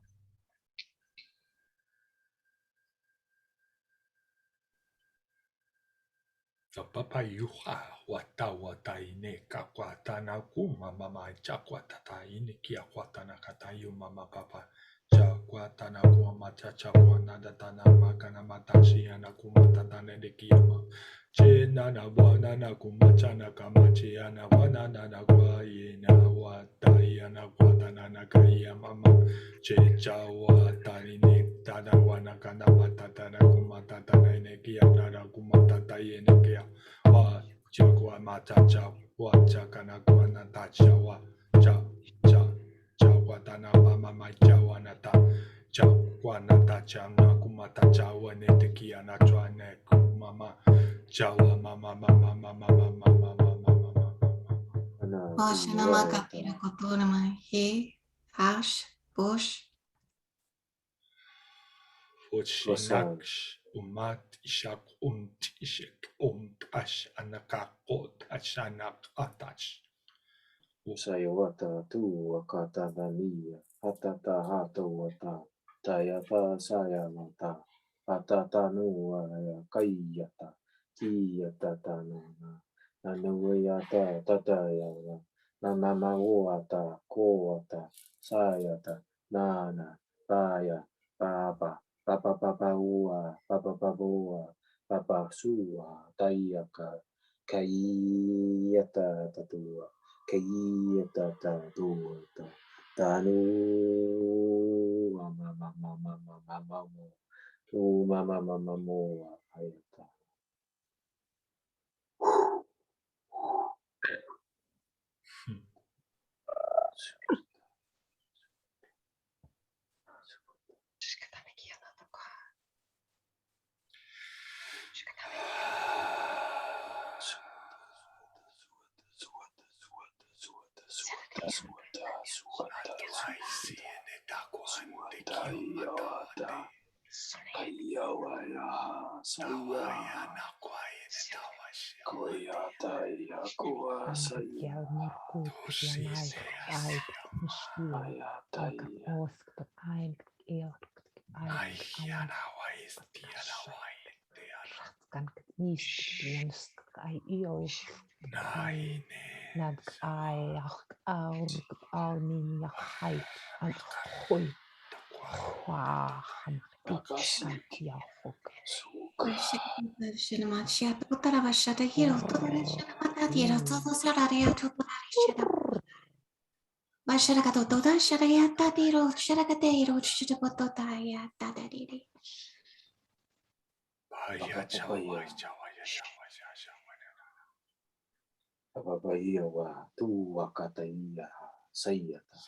So papa yuha wata ine kakwatana kuma mama chakwatata ine kia kwatana katayu mama papa chakwatana kuma chakwana datana makana matashi ana kuma tatane de kiyama chena na wana na kuma chana kama chiana wana na kwa ina wata yana kwatana na kaya mama checha wata ine tada wana kana matata na kuma tatana ine kia nara kuma tata ine kia wa chakwa mata cha wa chakana kwa na tacha wa cha watana mama mai cha wanata cha wanata cha na kumata cha wane tekia na chwane kumama cha wa mama mama mama mama mama mama Oshanama kapira kotorama he hash Bosch. Foshinaksh umat ishak ishik ash anakakot ashanak atash. Sayawata tu akata dania, hatata hata wata, tayata sayamata, hatata nuaya kayata, kiyata tanana, nanuayata tatayana, nanamawata, koata, sayata, nana, paya, papa, papa papaua, papa papua, papa sua, tayaka, kayata tatua. Kayata tatuata tanu mama mama mama mama mo mama mama mo ayata. Papaya wa tu wakataiya sayata.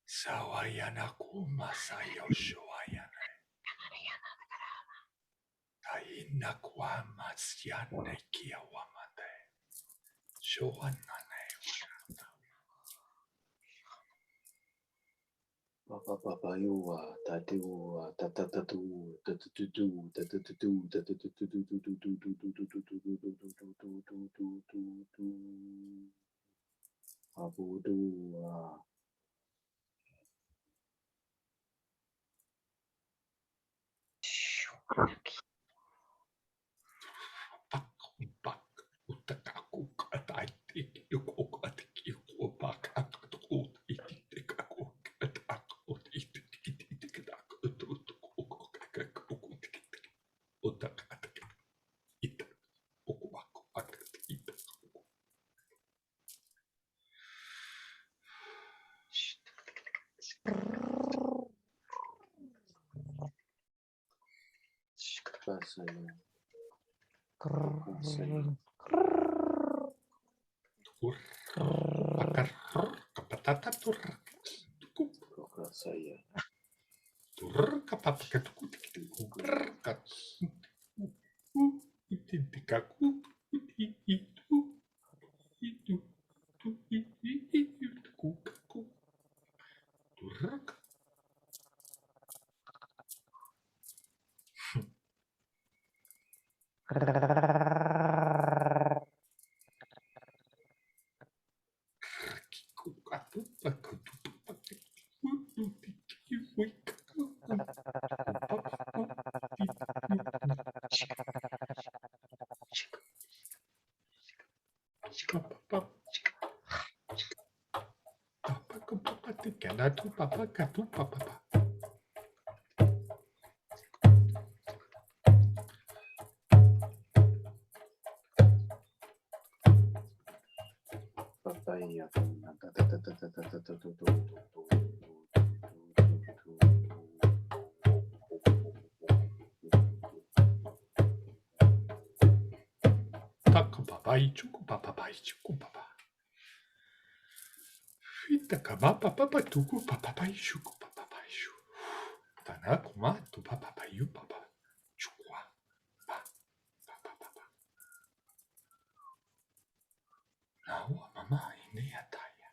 Sawayana kumasayo shoayana. Taina kwa masyane kia wamate. Shoanane wanata. Papa yuwa tatu tatatatu tatatu tatatu Pak utakaku kataiti yuko atiki yuko pak akatu itikaku kataku itikaku utakataki ita ukuaku akati ita. Kasaya. Papaya. Papai chuku papa. Fita kama papa tuku papai chuku papai chu. Tana kuma tu papai yu papa chukwa. Pa papa. Ahua mama ini ataya.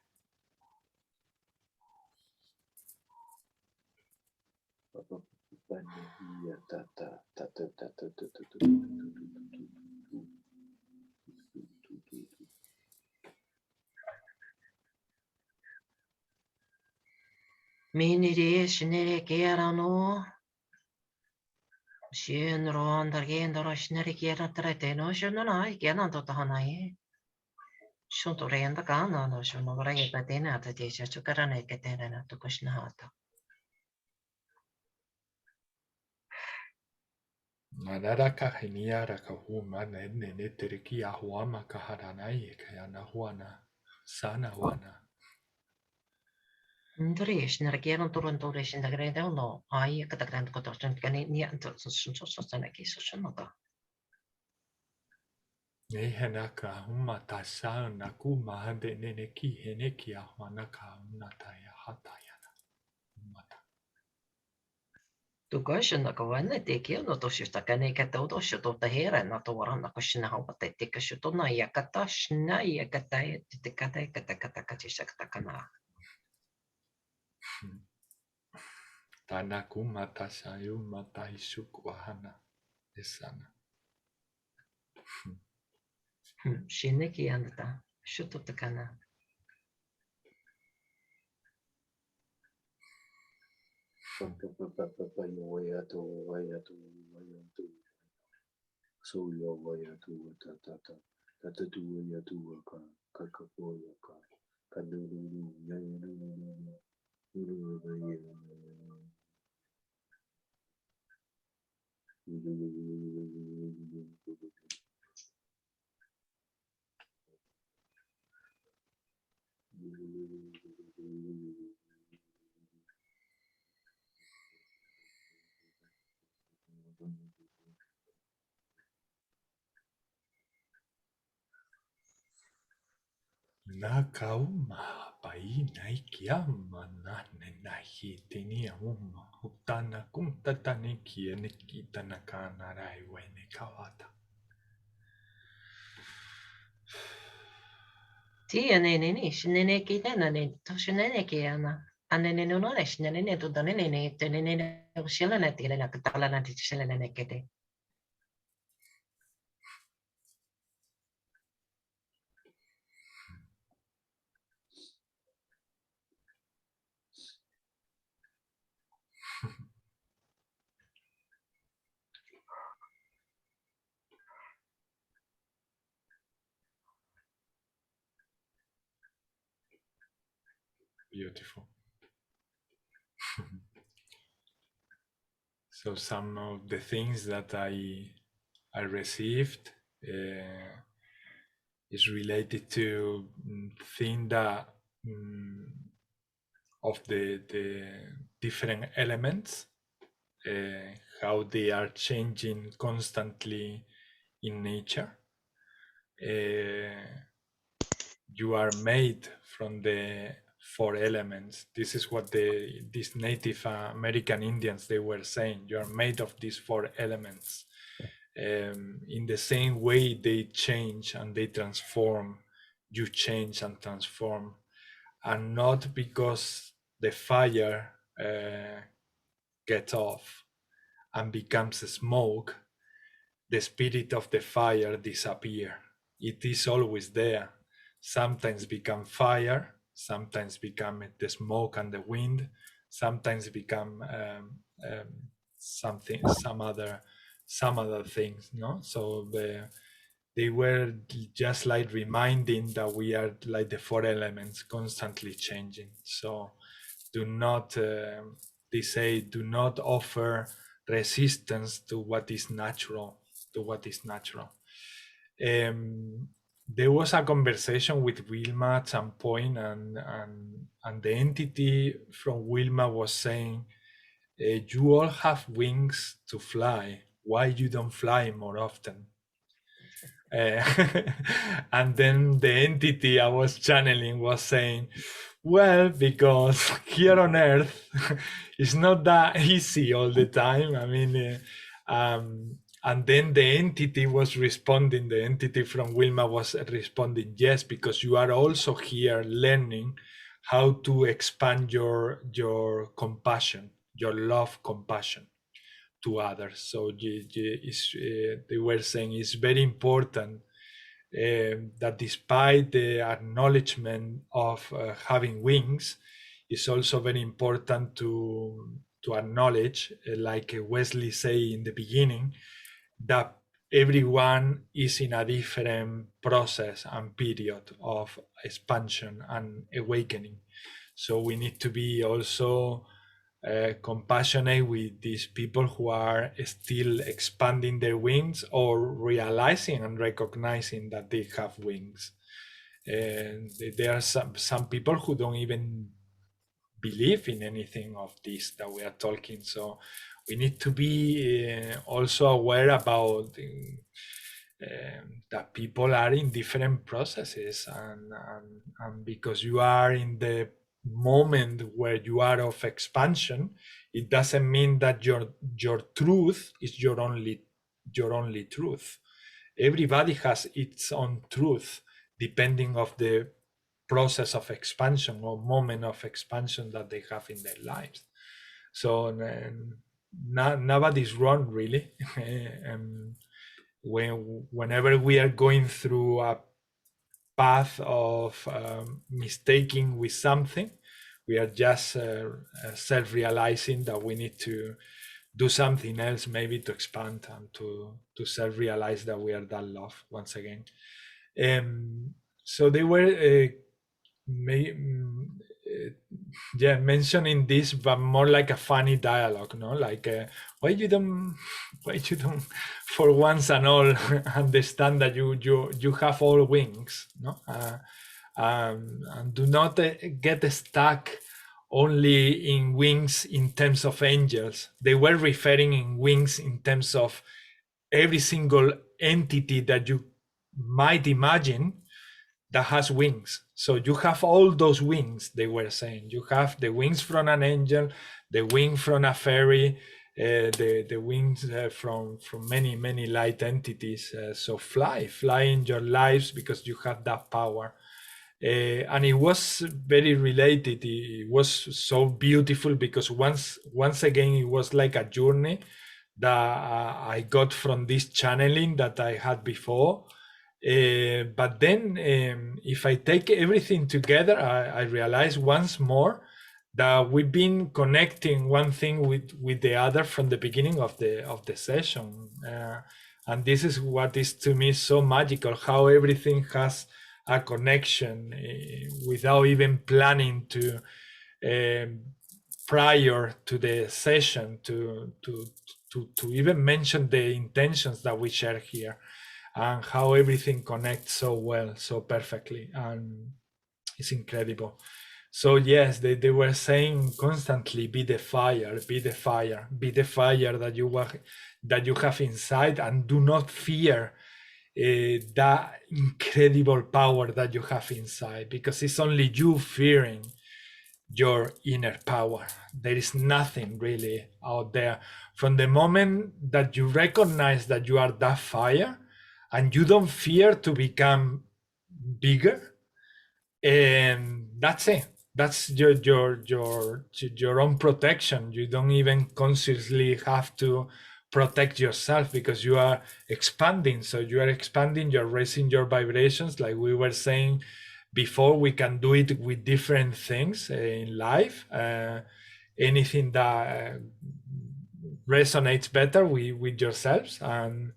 Miniri shinere kera no. Shinro andar gendoro shinere kera trete no shunana ikena to tahanai. Shunto renda kana no shuno vrage patena ta tisha chukarane ketena na to kushnahata. Manaraka hiniara kahuma nene teriki ahuama kaharanai kayana huana sana huana. Ndrish nergeron turun turish in the great no. Ai katagrand kotorchen kani ni anto susana kiso shunoga. Nehenaka huma tasa naku mahande nene ki heneki ahuana ka unataya hatayana. Mata. Tu question na kawana te ki no to shista kani kata to shito ta hera na to warana kushina hawa te te kashito na yakata shna yakata te kata kata katisha kana. Tanaku mata sayu mata isuku ahana esana. Shineki anda shuto te kana. So yo waya tu ta tu ya tu ka ya ka nu Nakauma pai naikiama nane nahi tenia uma utana kum tatane kia nikita nakana rai wene kawata. Tia nene shinene ki tena ne to shinene ki ana. Anene no no shinene to danene ne tenene ushilene tile na katala na tishelene kete. Beautiful. So some of the things that I received is related to think that of the different elements, how they are changing constantly in nature. You are made from the 4 elements. This is what these Native American Indians, they were saying. You are made of these 4 elements. In the same way they change and they transform, you change and transform. And not because the fire gets off and becomes smoke, the spirit of the fire disappears. It is always there. Sometimes become fire, sometimes become the smoke and the wind, sometimes become some other things. No, so they were just like reminding that we are like the 4 elements, constantly changing. So do not, they say, do not offer resistance to what is natural. There was a conversation with Wilma at some point, and the entity from Wilma was saying, you all have wings to fly. Why you don't fly more often? And then the entity I was channeling was saying, well, because here on Earth, it's not that easy all the time. I mean, And then the entity was responding, the entity from Wilma was responding, yes, because you are also here learning how to expand your compassion, your love compassion to others. So they were saying it's very important that despite the acknowledgement of having wings, it's also very important to acknowledge, like Wesley said in the beginning, that everyone is in a different process and period of expansion and awakening. So we need to be also compassionate with these people who are still expanding their wings or realizing and recognizing that they have wings. And there are some people who don't even believe in anything of this that we are talking. So we need to be also aware about that people are in different processes, and because you are in the moment where you are of expansion, it doesn't mean that your truth is your only truth. Everybody has its own truth depending of the process of expansion or moment of expansion that they have in their lives. So nobody's wrong, really. Whenever we are going through a path of mistaking with something, we are just self-realizing that we need to do something else, maybe to expand and to self-realize that we are that love once again. So they were mentioning this, but more like a funny dialogue, no? Like why you don't for once and all understand that you have all wings, no? And do not get stuck only in wings in terms of angels. They were referring in wings in terms of every single entity that you might imagine that has wings. So you have all those wings, they were saying. You have the wings from an angel, the wing from a fairy, the wings from many light entities. So fly in your lives because you have that power. And it was very related. It was so beautiful because once again, it was like a journey that I got from this channeling that I had before. But then if I take everything together, I realize once more that we've been connecting one thing with the other from the beginning of the session. And this is what is to me so magical, how everything has a connection without even planning to prior to the session to even mention the intentions that we share here, and how everything connects so well, so perfectly, and it's incredible. So yes, they were saying constantly, be the fire, be the fire, be the fire that you have inside, and do not fear that incredible power that you have inside, because it's only you fearing your inner power. There is nothing really out there. From the moment that you recognize that you are that fire and you don't fear to become bigger, and that's it. That's your own protection. You don't even consciously have to protect yourself because you are expanding. So you are expanding, you're raising your vibrations. Like we were saying before, we can do it with different things in life. Anything that resonates better with yourselves, and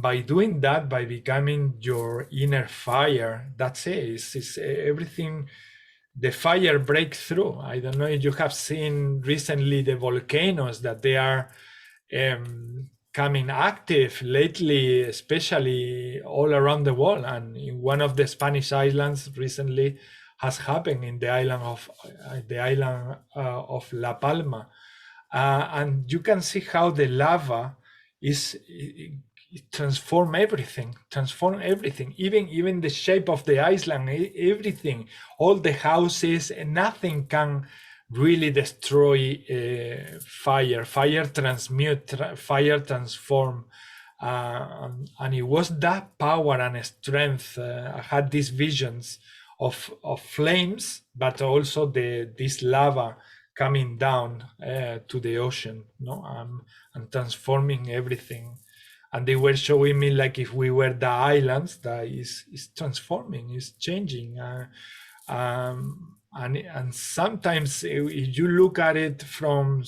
by doing that, by becoming your inner fire, that's it. It's everything. The fire breaks through. I don't know if you have seen recently the volcanoes that they are coming active lately, especially all around the world. And in one of the Spanish islands recently has happened in the island of La Palma, and you can see how the lava is. It transform everything, even the shape of the island, everything, all the houses, and nothing can really destroy fire. Fire transmute, fire transform. And it was that power and strength. I had these visions of flames, but also this lava coming down to the ocean, no, and transforming everything. And they were showing me like if we were the islands that is transforming, is changing. And sometimes if you look at it from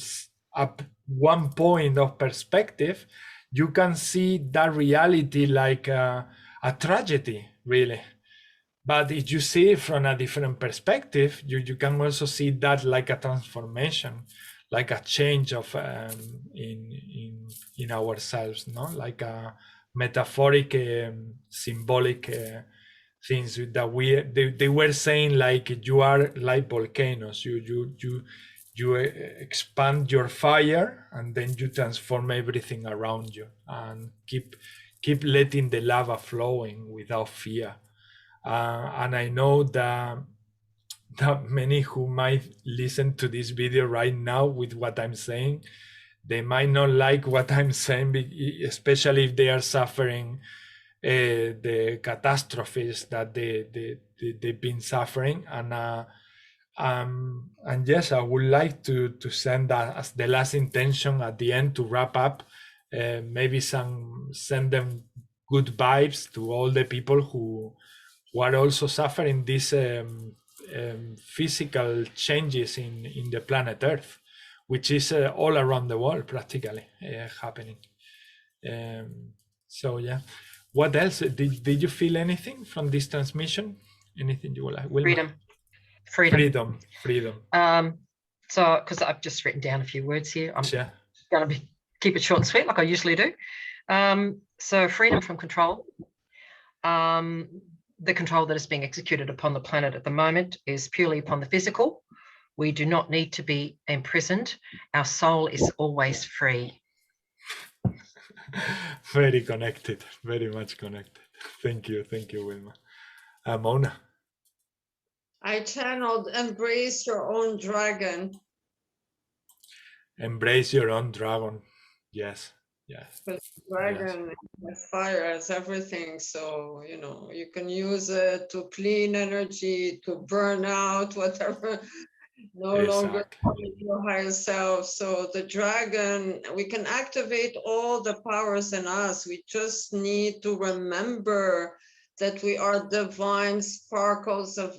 one point of perspective, you can see that reality like a tragedy, really. But if you see it from a different perspective, you can also see that like a transformation, like a change of in ourselves, no, like a metaphoric, symbolic things that they were saying, like you are like volcanoes. You expand your fire, and then you transform everything around you, and keep letting the lava flowing without fear. And I know that many who might listen to this video right now with what I'm saying, they might not like what I'm saying, especially if they are suffering the catastrophes that they've been suffering. And yes, I would like to send that as the last intention at the end to wrap up. Maybe send them good vibes to all the people who are also suffering these physical changes in the planet Earth, which is all around the world practically happening. So yeah, what else? Did you feel anything from this transmission? Anything you would like? Wilma? Freedom. So, because I've just written down a few words here, I'm going to keep it short and sweet like I usually do. So freedom from control. The control that is being executed upon the planet at the moment is purely upon the physical. We do not need to be imprisoned. Our soul is always free. Very connected, very much connected. Thank you, Wilma. Mona. I channeled embrace your own dragon. Embrace your own dragon. Yes. But dragon has fire, has everything. So, you know, you can use it to clean energy, to burn out, whatever. No longer your higher self. So the dragon, we can activate all the powers in us. We just need to remember that we are divine sparkles of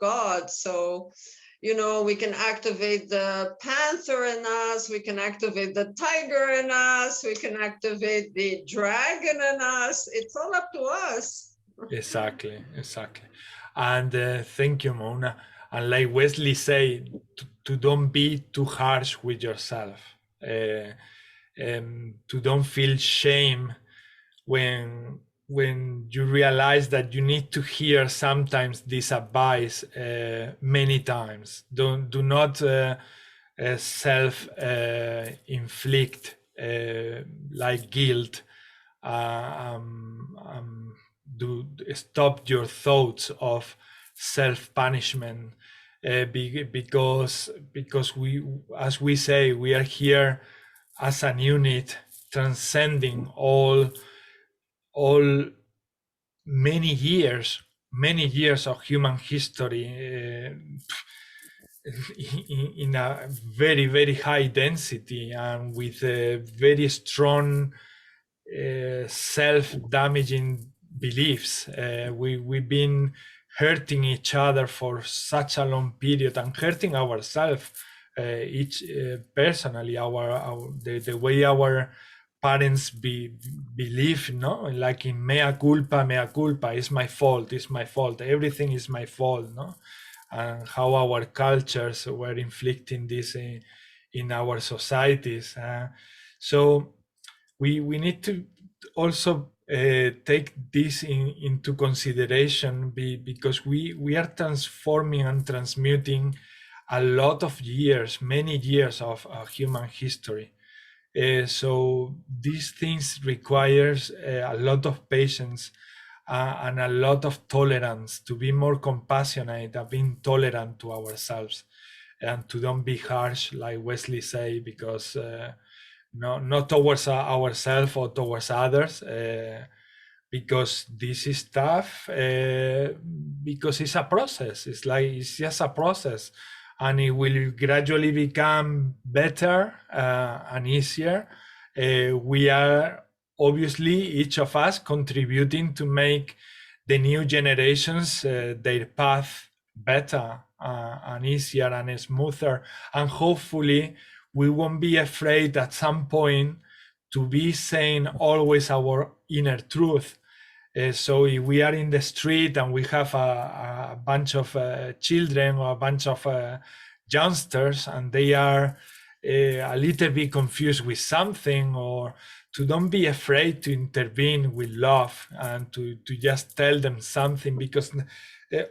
God. So, you know, we can activate the panther in us, we can activate the tiger in us, we can activate the dragon in us. It's all up to us. Exactly. And thank you, Mona. And like Wesley said, to don't be too harsh with yourself, to don't feel shame when you realize that you need to hear sometimes this advice many times. Do not self inflict like guilt. Do stop your thoughts of self punishment, because we, as we say, we are here as a unit, transcending all many years of human history in a very, very high density, and with very strong self-damaging beliefs. We've been hurting each other for such a long period, and hurting ourselves each personally. The way our parents believe, no, like in mea culpa, it's my fault, everything is my fault, no, and how our cultures were inflicting this in our societies. So we need to also take this into consideration, because we are transforming and transmuting a lot of years, many years of human history. So these things requires a lot of patience and a lot of tolerance, to be more compassionate and being tolerant to ourselves, and to don't be harsh, like Wesley say, because not towards ourselves or towards others, because this is tough, because it's a process. It's just a process, and it will gradually become better and easier. We are obviously, each of us, contributing to make the new generations their path better and easier and smoother, and hopefully we won't be afraid at some point to be saying always our inner truth. So if we are in the street and we have a bunch of children or a bunch of youngsters, and they are a little bit confused with something, or to don't be afraid to intervene with love and to just tell them something, because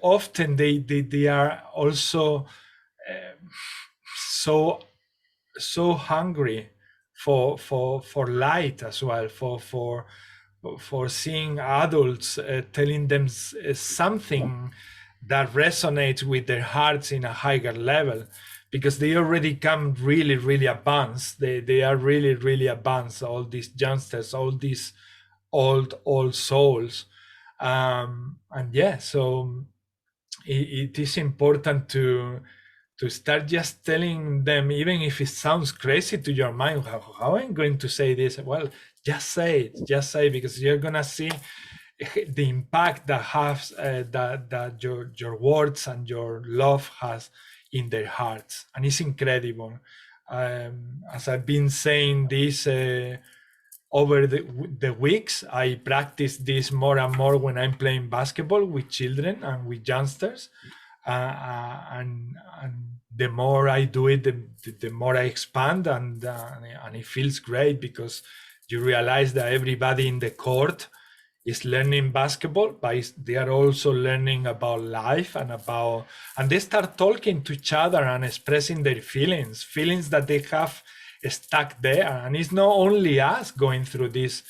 often they are also so hungry for light as well, for seeing adults telling them something that resonates with their hearts in a higher level, because they already come really advanced. They are really advanced, all these youngsters, all these old souls. And yeah, so it is important to start just telling them, even if it sounds crazy to your mind, how I'm going to say this? Well, just say it, because you're gonna see the impact that has that your words and your love has in their hearts, and it's incredible. As I've been saying this over the weeks, I practice this more and more when I'm playing basketball with children and with youngsters. And the more I do it, the more I expand, and it feels great, because you realize that everybody in the court is learning basketball, but they are also learning about life and they start talking to each other and expressing their feelings that they have stuck there. And it's not only us going through this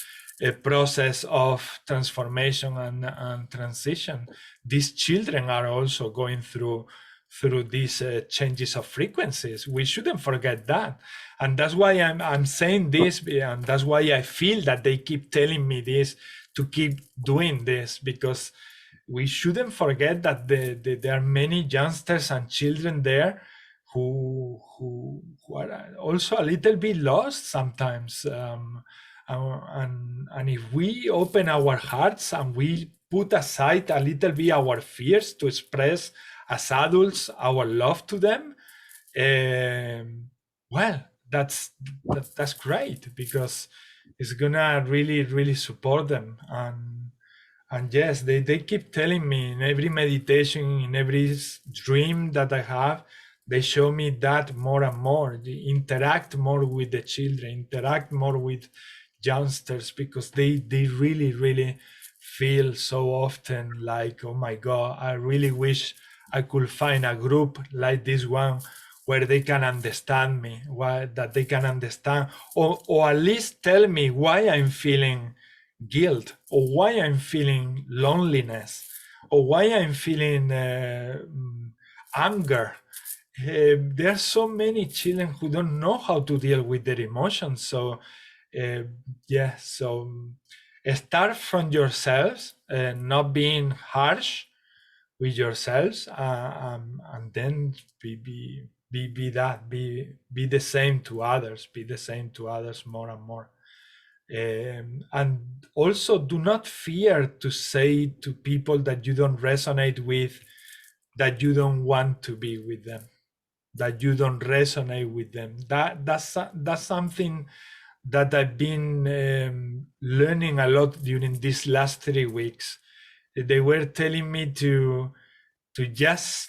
process of transformation and transition. These children are also going through these changes of frequencies. We shouldn't forget that. And that's why I'm saying this, and that's why I feel that they keep telling me this, to keep doing this, because we shouldn't forget that there are many youngsters and children there who are also a little bit lost sometimes. And if we open our hearts and we put aside a little bit our fears to express as adults our love to them, well, that's great, because it's gonna really support them. And yes, they keep telling me in every meditation, in every dream that I have, they show me that more and more. They interact more with the children, interact more with youngsters, because they really feel so often like, oh my God, I really wish I could find a group like this one where they can understand me, that they can understand, or at least tell me why I'm feeling guilt, or why I'm feeling loneliness, or why I'm feeling anger. There are so many children who don't know how to deal with their emotions. So yeah, so start from yourselves, not being harsh with yourselves, and then be the same to others. Be the same to others more and more. And also, do not fear to say to people that you don't resonate with, that you don't want to be with them, that you don't resonate with them. That's something that I've been learning a lot during these last 3 weeks. They were telling me to just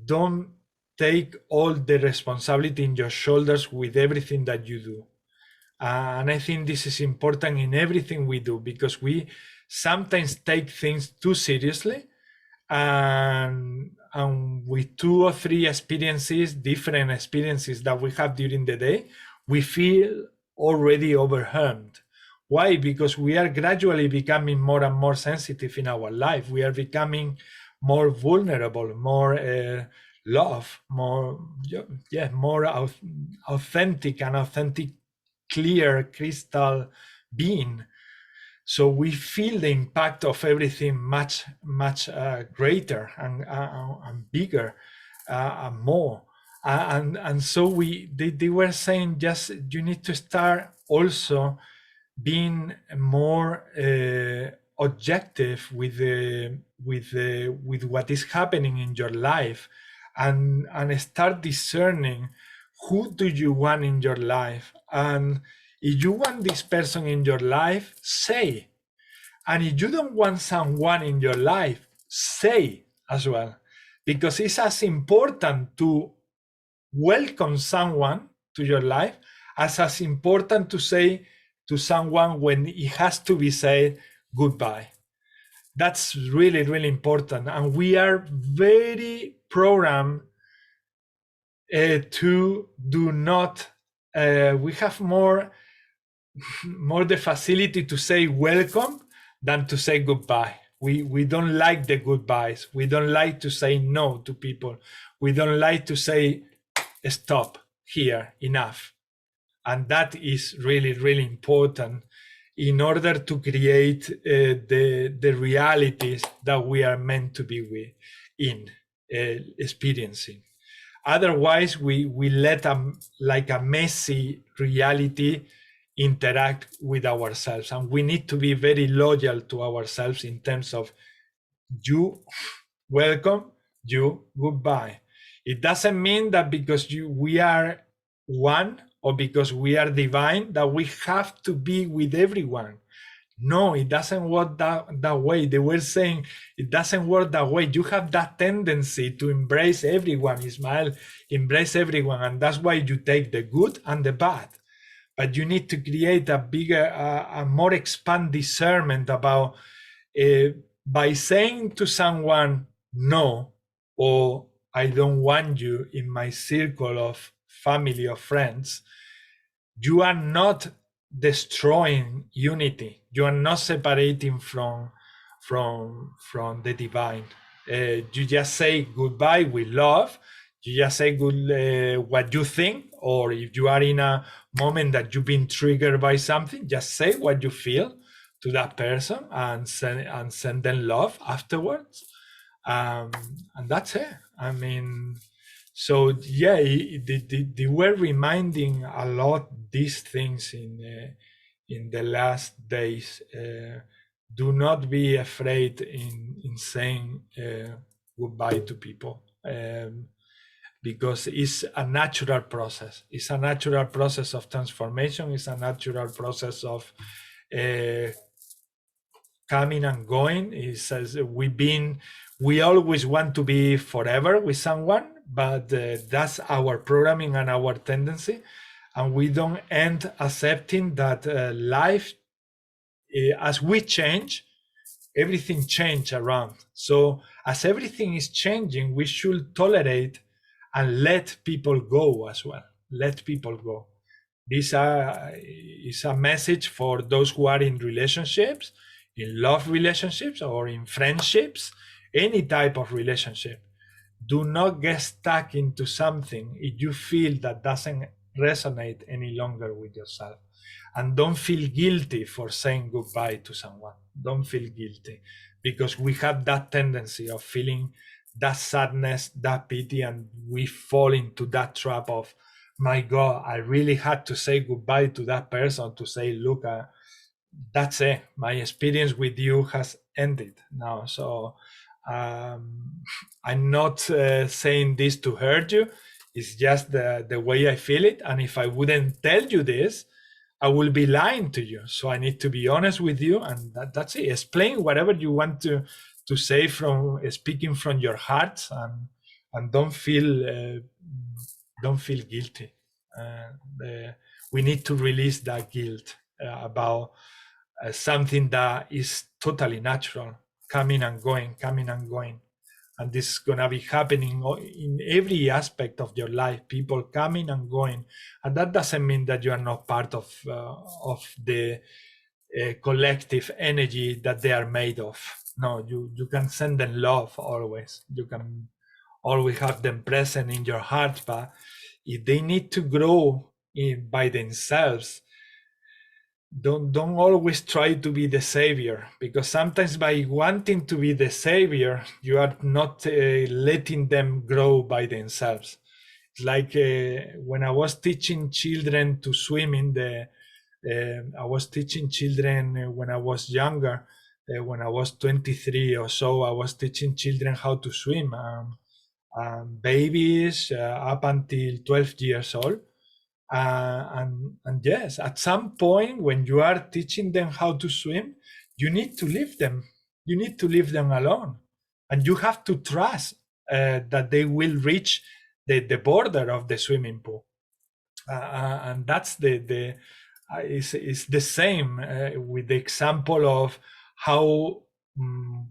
don't take all the responsibility in your shoulders with everything that you do. And I think this is important in everything we do, because we sometimes take things too seriously, and with 2 or 3 experiences, different experiences that we have during the day, we feel already overwhelmed. Why? Because we are gradually becoming more and more sensitive in our life. We are becoming more vulnerable, more love, more authentic, and authentic, clear, crystal being. So we feel the impact of everything much greater and bigger and more. And so they were saying, just you need to start also being more objective with what is happening in your life, and start discerning who do you want in your life. And if you want this person in your life, say. And if you don't want someone in your life, say as well, because it's as important to welcome someone to your life as important to say to someone when it has to be said goodbye. That's really, really important. And we are very programmed to do not, we have more the facility to say welcome than to say goodbye. We don't like the goodbyes. We don't like to say no to people. We don't like to say stop here, enough. And that is really, really important in order to create the realities that we are meant to be experiencing. Otherwise, we let like a messy reality interact with ourselves, and we need to be very loyal to ourselves in terms of you welcome, you goodbye. It doesn't mean that because we are one or because we are divine that we have to be with everyone. No, it doesn't work that way. They were saying it doesn't work that way. You have that tendency to embrace everyone, Ismael, embrace everyone, and that's why you take the good and the bad. But you need to create a bigger, a more expanded discernment about by saying to someone no, or I don't want you in my circle of family or friends, you are not destroying unity. You are not separating from the divine. You just say goodbye with love. You just say what you think, or if you are in a moment that you've been triggered by something, just say what you feel to that person and send them love afterwards. And that's it. I mean, so yeah, they were reminding a lot these things in the last days. Do not be afraid in saying goodbye to people, because it's a natural process. It's a natural process of transformation. It's a natural process of coming and going. It says we always want to be forever with someone, but that's our programming and our tendency, and we don't end accepting that life, as we change, everything change around. So as everything is changing, we should tolerate and let people go as well. Let people go. This is a message for those who are in relationships, in love relationships, or in friendships, any type of relationship. Do not get stuck into something if you feel that doesn't resonate any longer with yourself. And don't feel guilty for saying goodbye to someone. Don't feel guilty, because we have that tendency of feeling that sadness, that pity, and we fall into that trap of, my God, I really had to say goodbye to that person to say, look, that's it. My experience with you has ended now. So I'm not saying this to hurt you. It's just the way I feel it. And if I wouldn't tell you this, I will be lying to you. So I need to be honest with you, and that's it. Explain whatever you want to say from speaking from your heart, and don't feel guilty. We need to release that guilt about something that is totally natural, coming and going. And this is going to be happening in every aspect of your life, people coming and going. And that doesn't mean that you are not part of the collective energy that they are made of. No, you can send them love always. You can always have them present in your heart, but if they need to grow by themselves, don't always try to be the savior, because sometimes by wanting to be the savior, you are not letting them grow by themselves. It's like when I was teaching children to swim I was teaching children when I was younger, when I was 23 or so, I was teaching children how to swim, babies up until 12 years old. And yes, at some point when you are teaching them how to swim, you need to leave them. You need to leave them alone, and you have to trust that they will reach the border of the swimming pool. And that's is the same with the example of how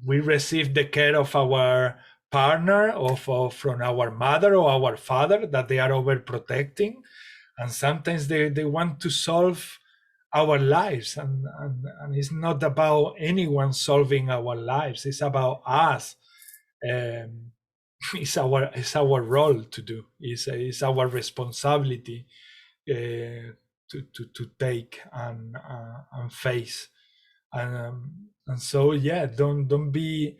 we receive the care of our partner, from our mother or our father, that they are overprotecting. And sometimes they want to solve our lives, and it's not about anyone solving our lives. It's about us. It's our role to do. It's our responsibility to take and face. And so yeah, don't be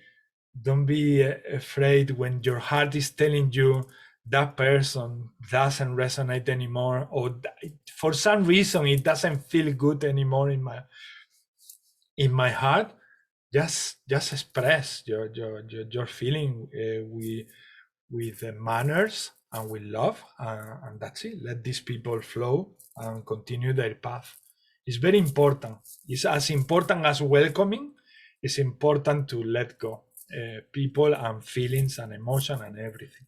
afraid when your heart is telling you that person doesn't resonate anymore, or for some reason it doesn't feel good anymore in my heart. Just express your feeling with manners and with love, and that's it. Let these people flow and continue their path. It's very important. It's as important as welcoming. It's important to let go people and feelings and emotion and everything.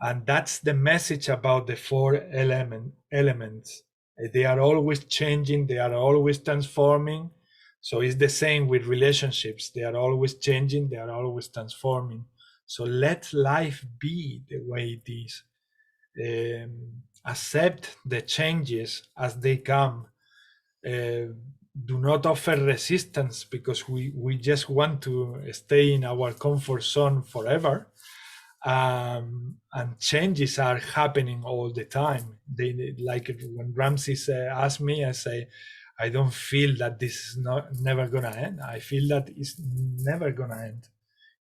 And that's the message about the four elements. They are always changing. They are always transforming. So it's the same with relationships. They are always changing. They are always transforming. So let life be the way it is. Accept the changes as they come. Do not offer resistance, because we just want to stay in our comfort zone forever. And changes are happening all the time. They like when Ramses asked me, I say, I don't feel that this is never gonna end. I feel that it's never gonna end.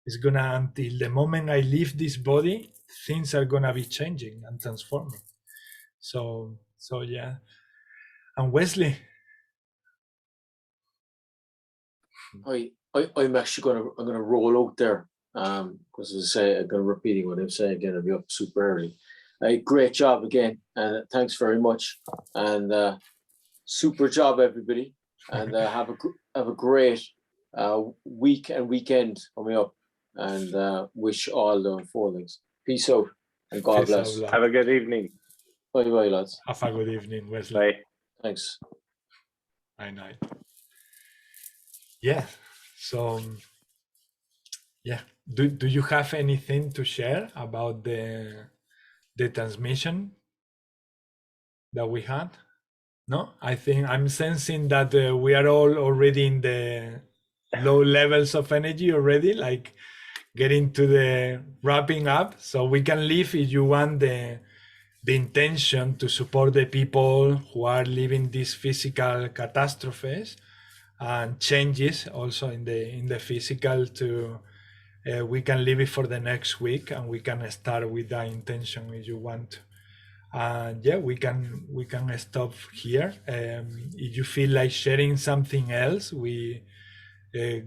It's gonna, until the moment I leave this body, things are gonna be changing and transforming. So yeah. And Wesley. I'm actually I'm gonna roll out there. Because as I say, I'm gonna repeating what I'm saying again. I'll be up super early. Great job again, and thanks very much. And super job, everybody. And have a great week and weekend coming up. And wish all the unfoldings. Peace out and God bless. Have a good evening. Bye bye, lads. Have a good evening, Wesley. Bye. Thanks. Bye night. Yeah. So yeah. Do you have anything to share about the transmission that we had? No, I think I'm sensing that we are all already in the low levels of energy already, like getting to the wrapping up. So we can leave, if you want, the intention to support the people who are living these physical catastrophes and changes also in the physical. To we can leave it for the next week, and we can start with that intention if you want. Yeah, we can stop here. If you feel like sharing something else, we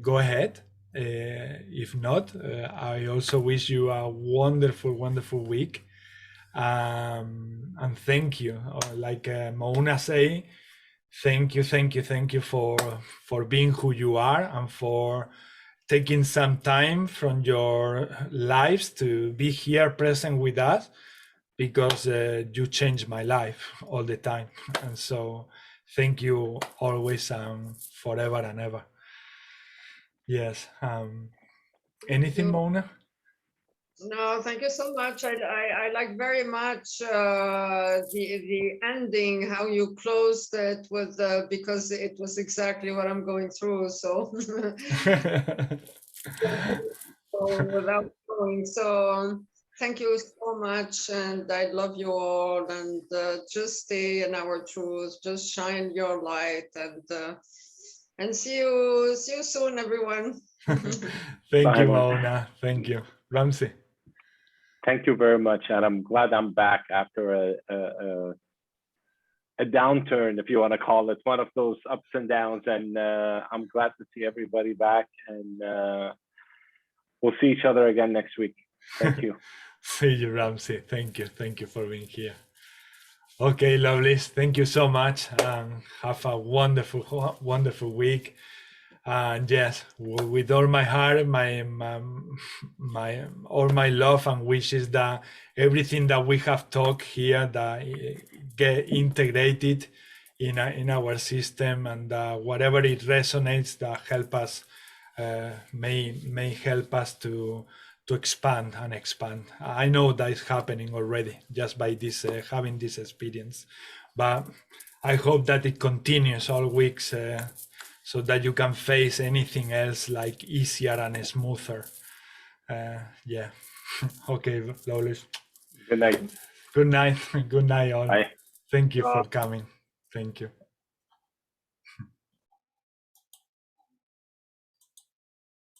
go ahead. If not, I also wish you a wonderful week. And thank you, like Mouna say, thank you for being who you are, and for taking some time from your lives to be here present with us, because you changed my life all the time. And so thank you always, forever and ever. Yes. Anything, Mona? No, thank you so much. I like very much the ending, how you closed it with because it was exactly what I'm going through. So, so without going, so thank you so much, and I love you all. And just stay in our truth, just shine your light, and see you soon, everyone. Thank Bye, you, everyone. Mona. Thank you, Ramsey. Thank you very much, and I'm glad I'm back after a downturn, if you want to call it, one of those ups and downs. And I'm glad to see everybody back, and we'll see each other again next week. Thank you. See you, Ramsey. Thank you. Thank you for being here. Okay, lovelies. Thank you so much. Have a wonderful, wonderful week. And yes, with all my heart, all my love and wishes that everything that we have talked here that get integrated in our system, and whatever it resonates that help us may help us to expand and expand. I know that is happening already just by this having this experience, but I hope that it continues all weeks. So that you can face anything else like easier and smoother. Yeah. Okay, lovely. Good night. Good night. Good night, all. Bye. Thank you for coming. Thank you.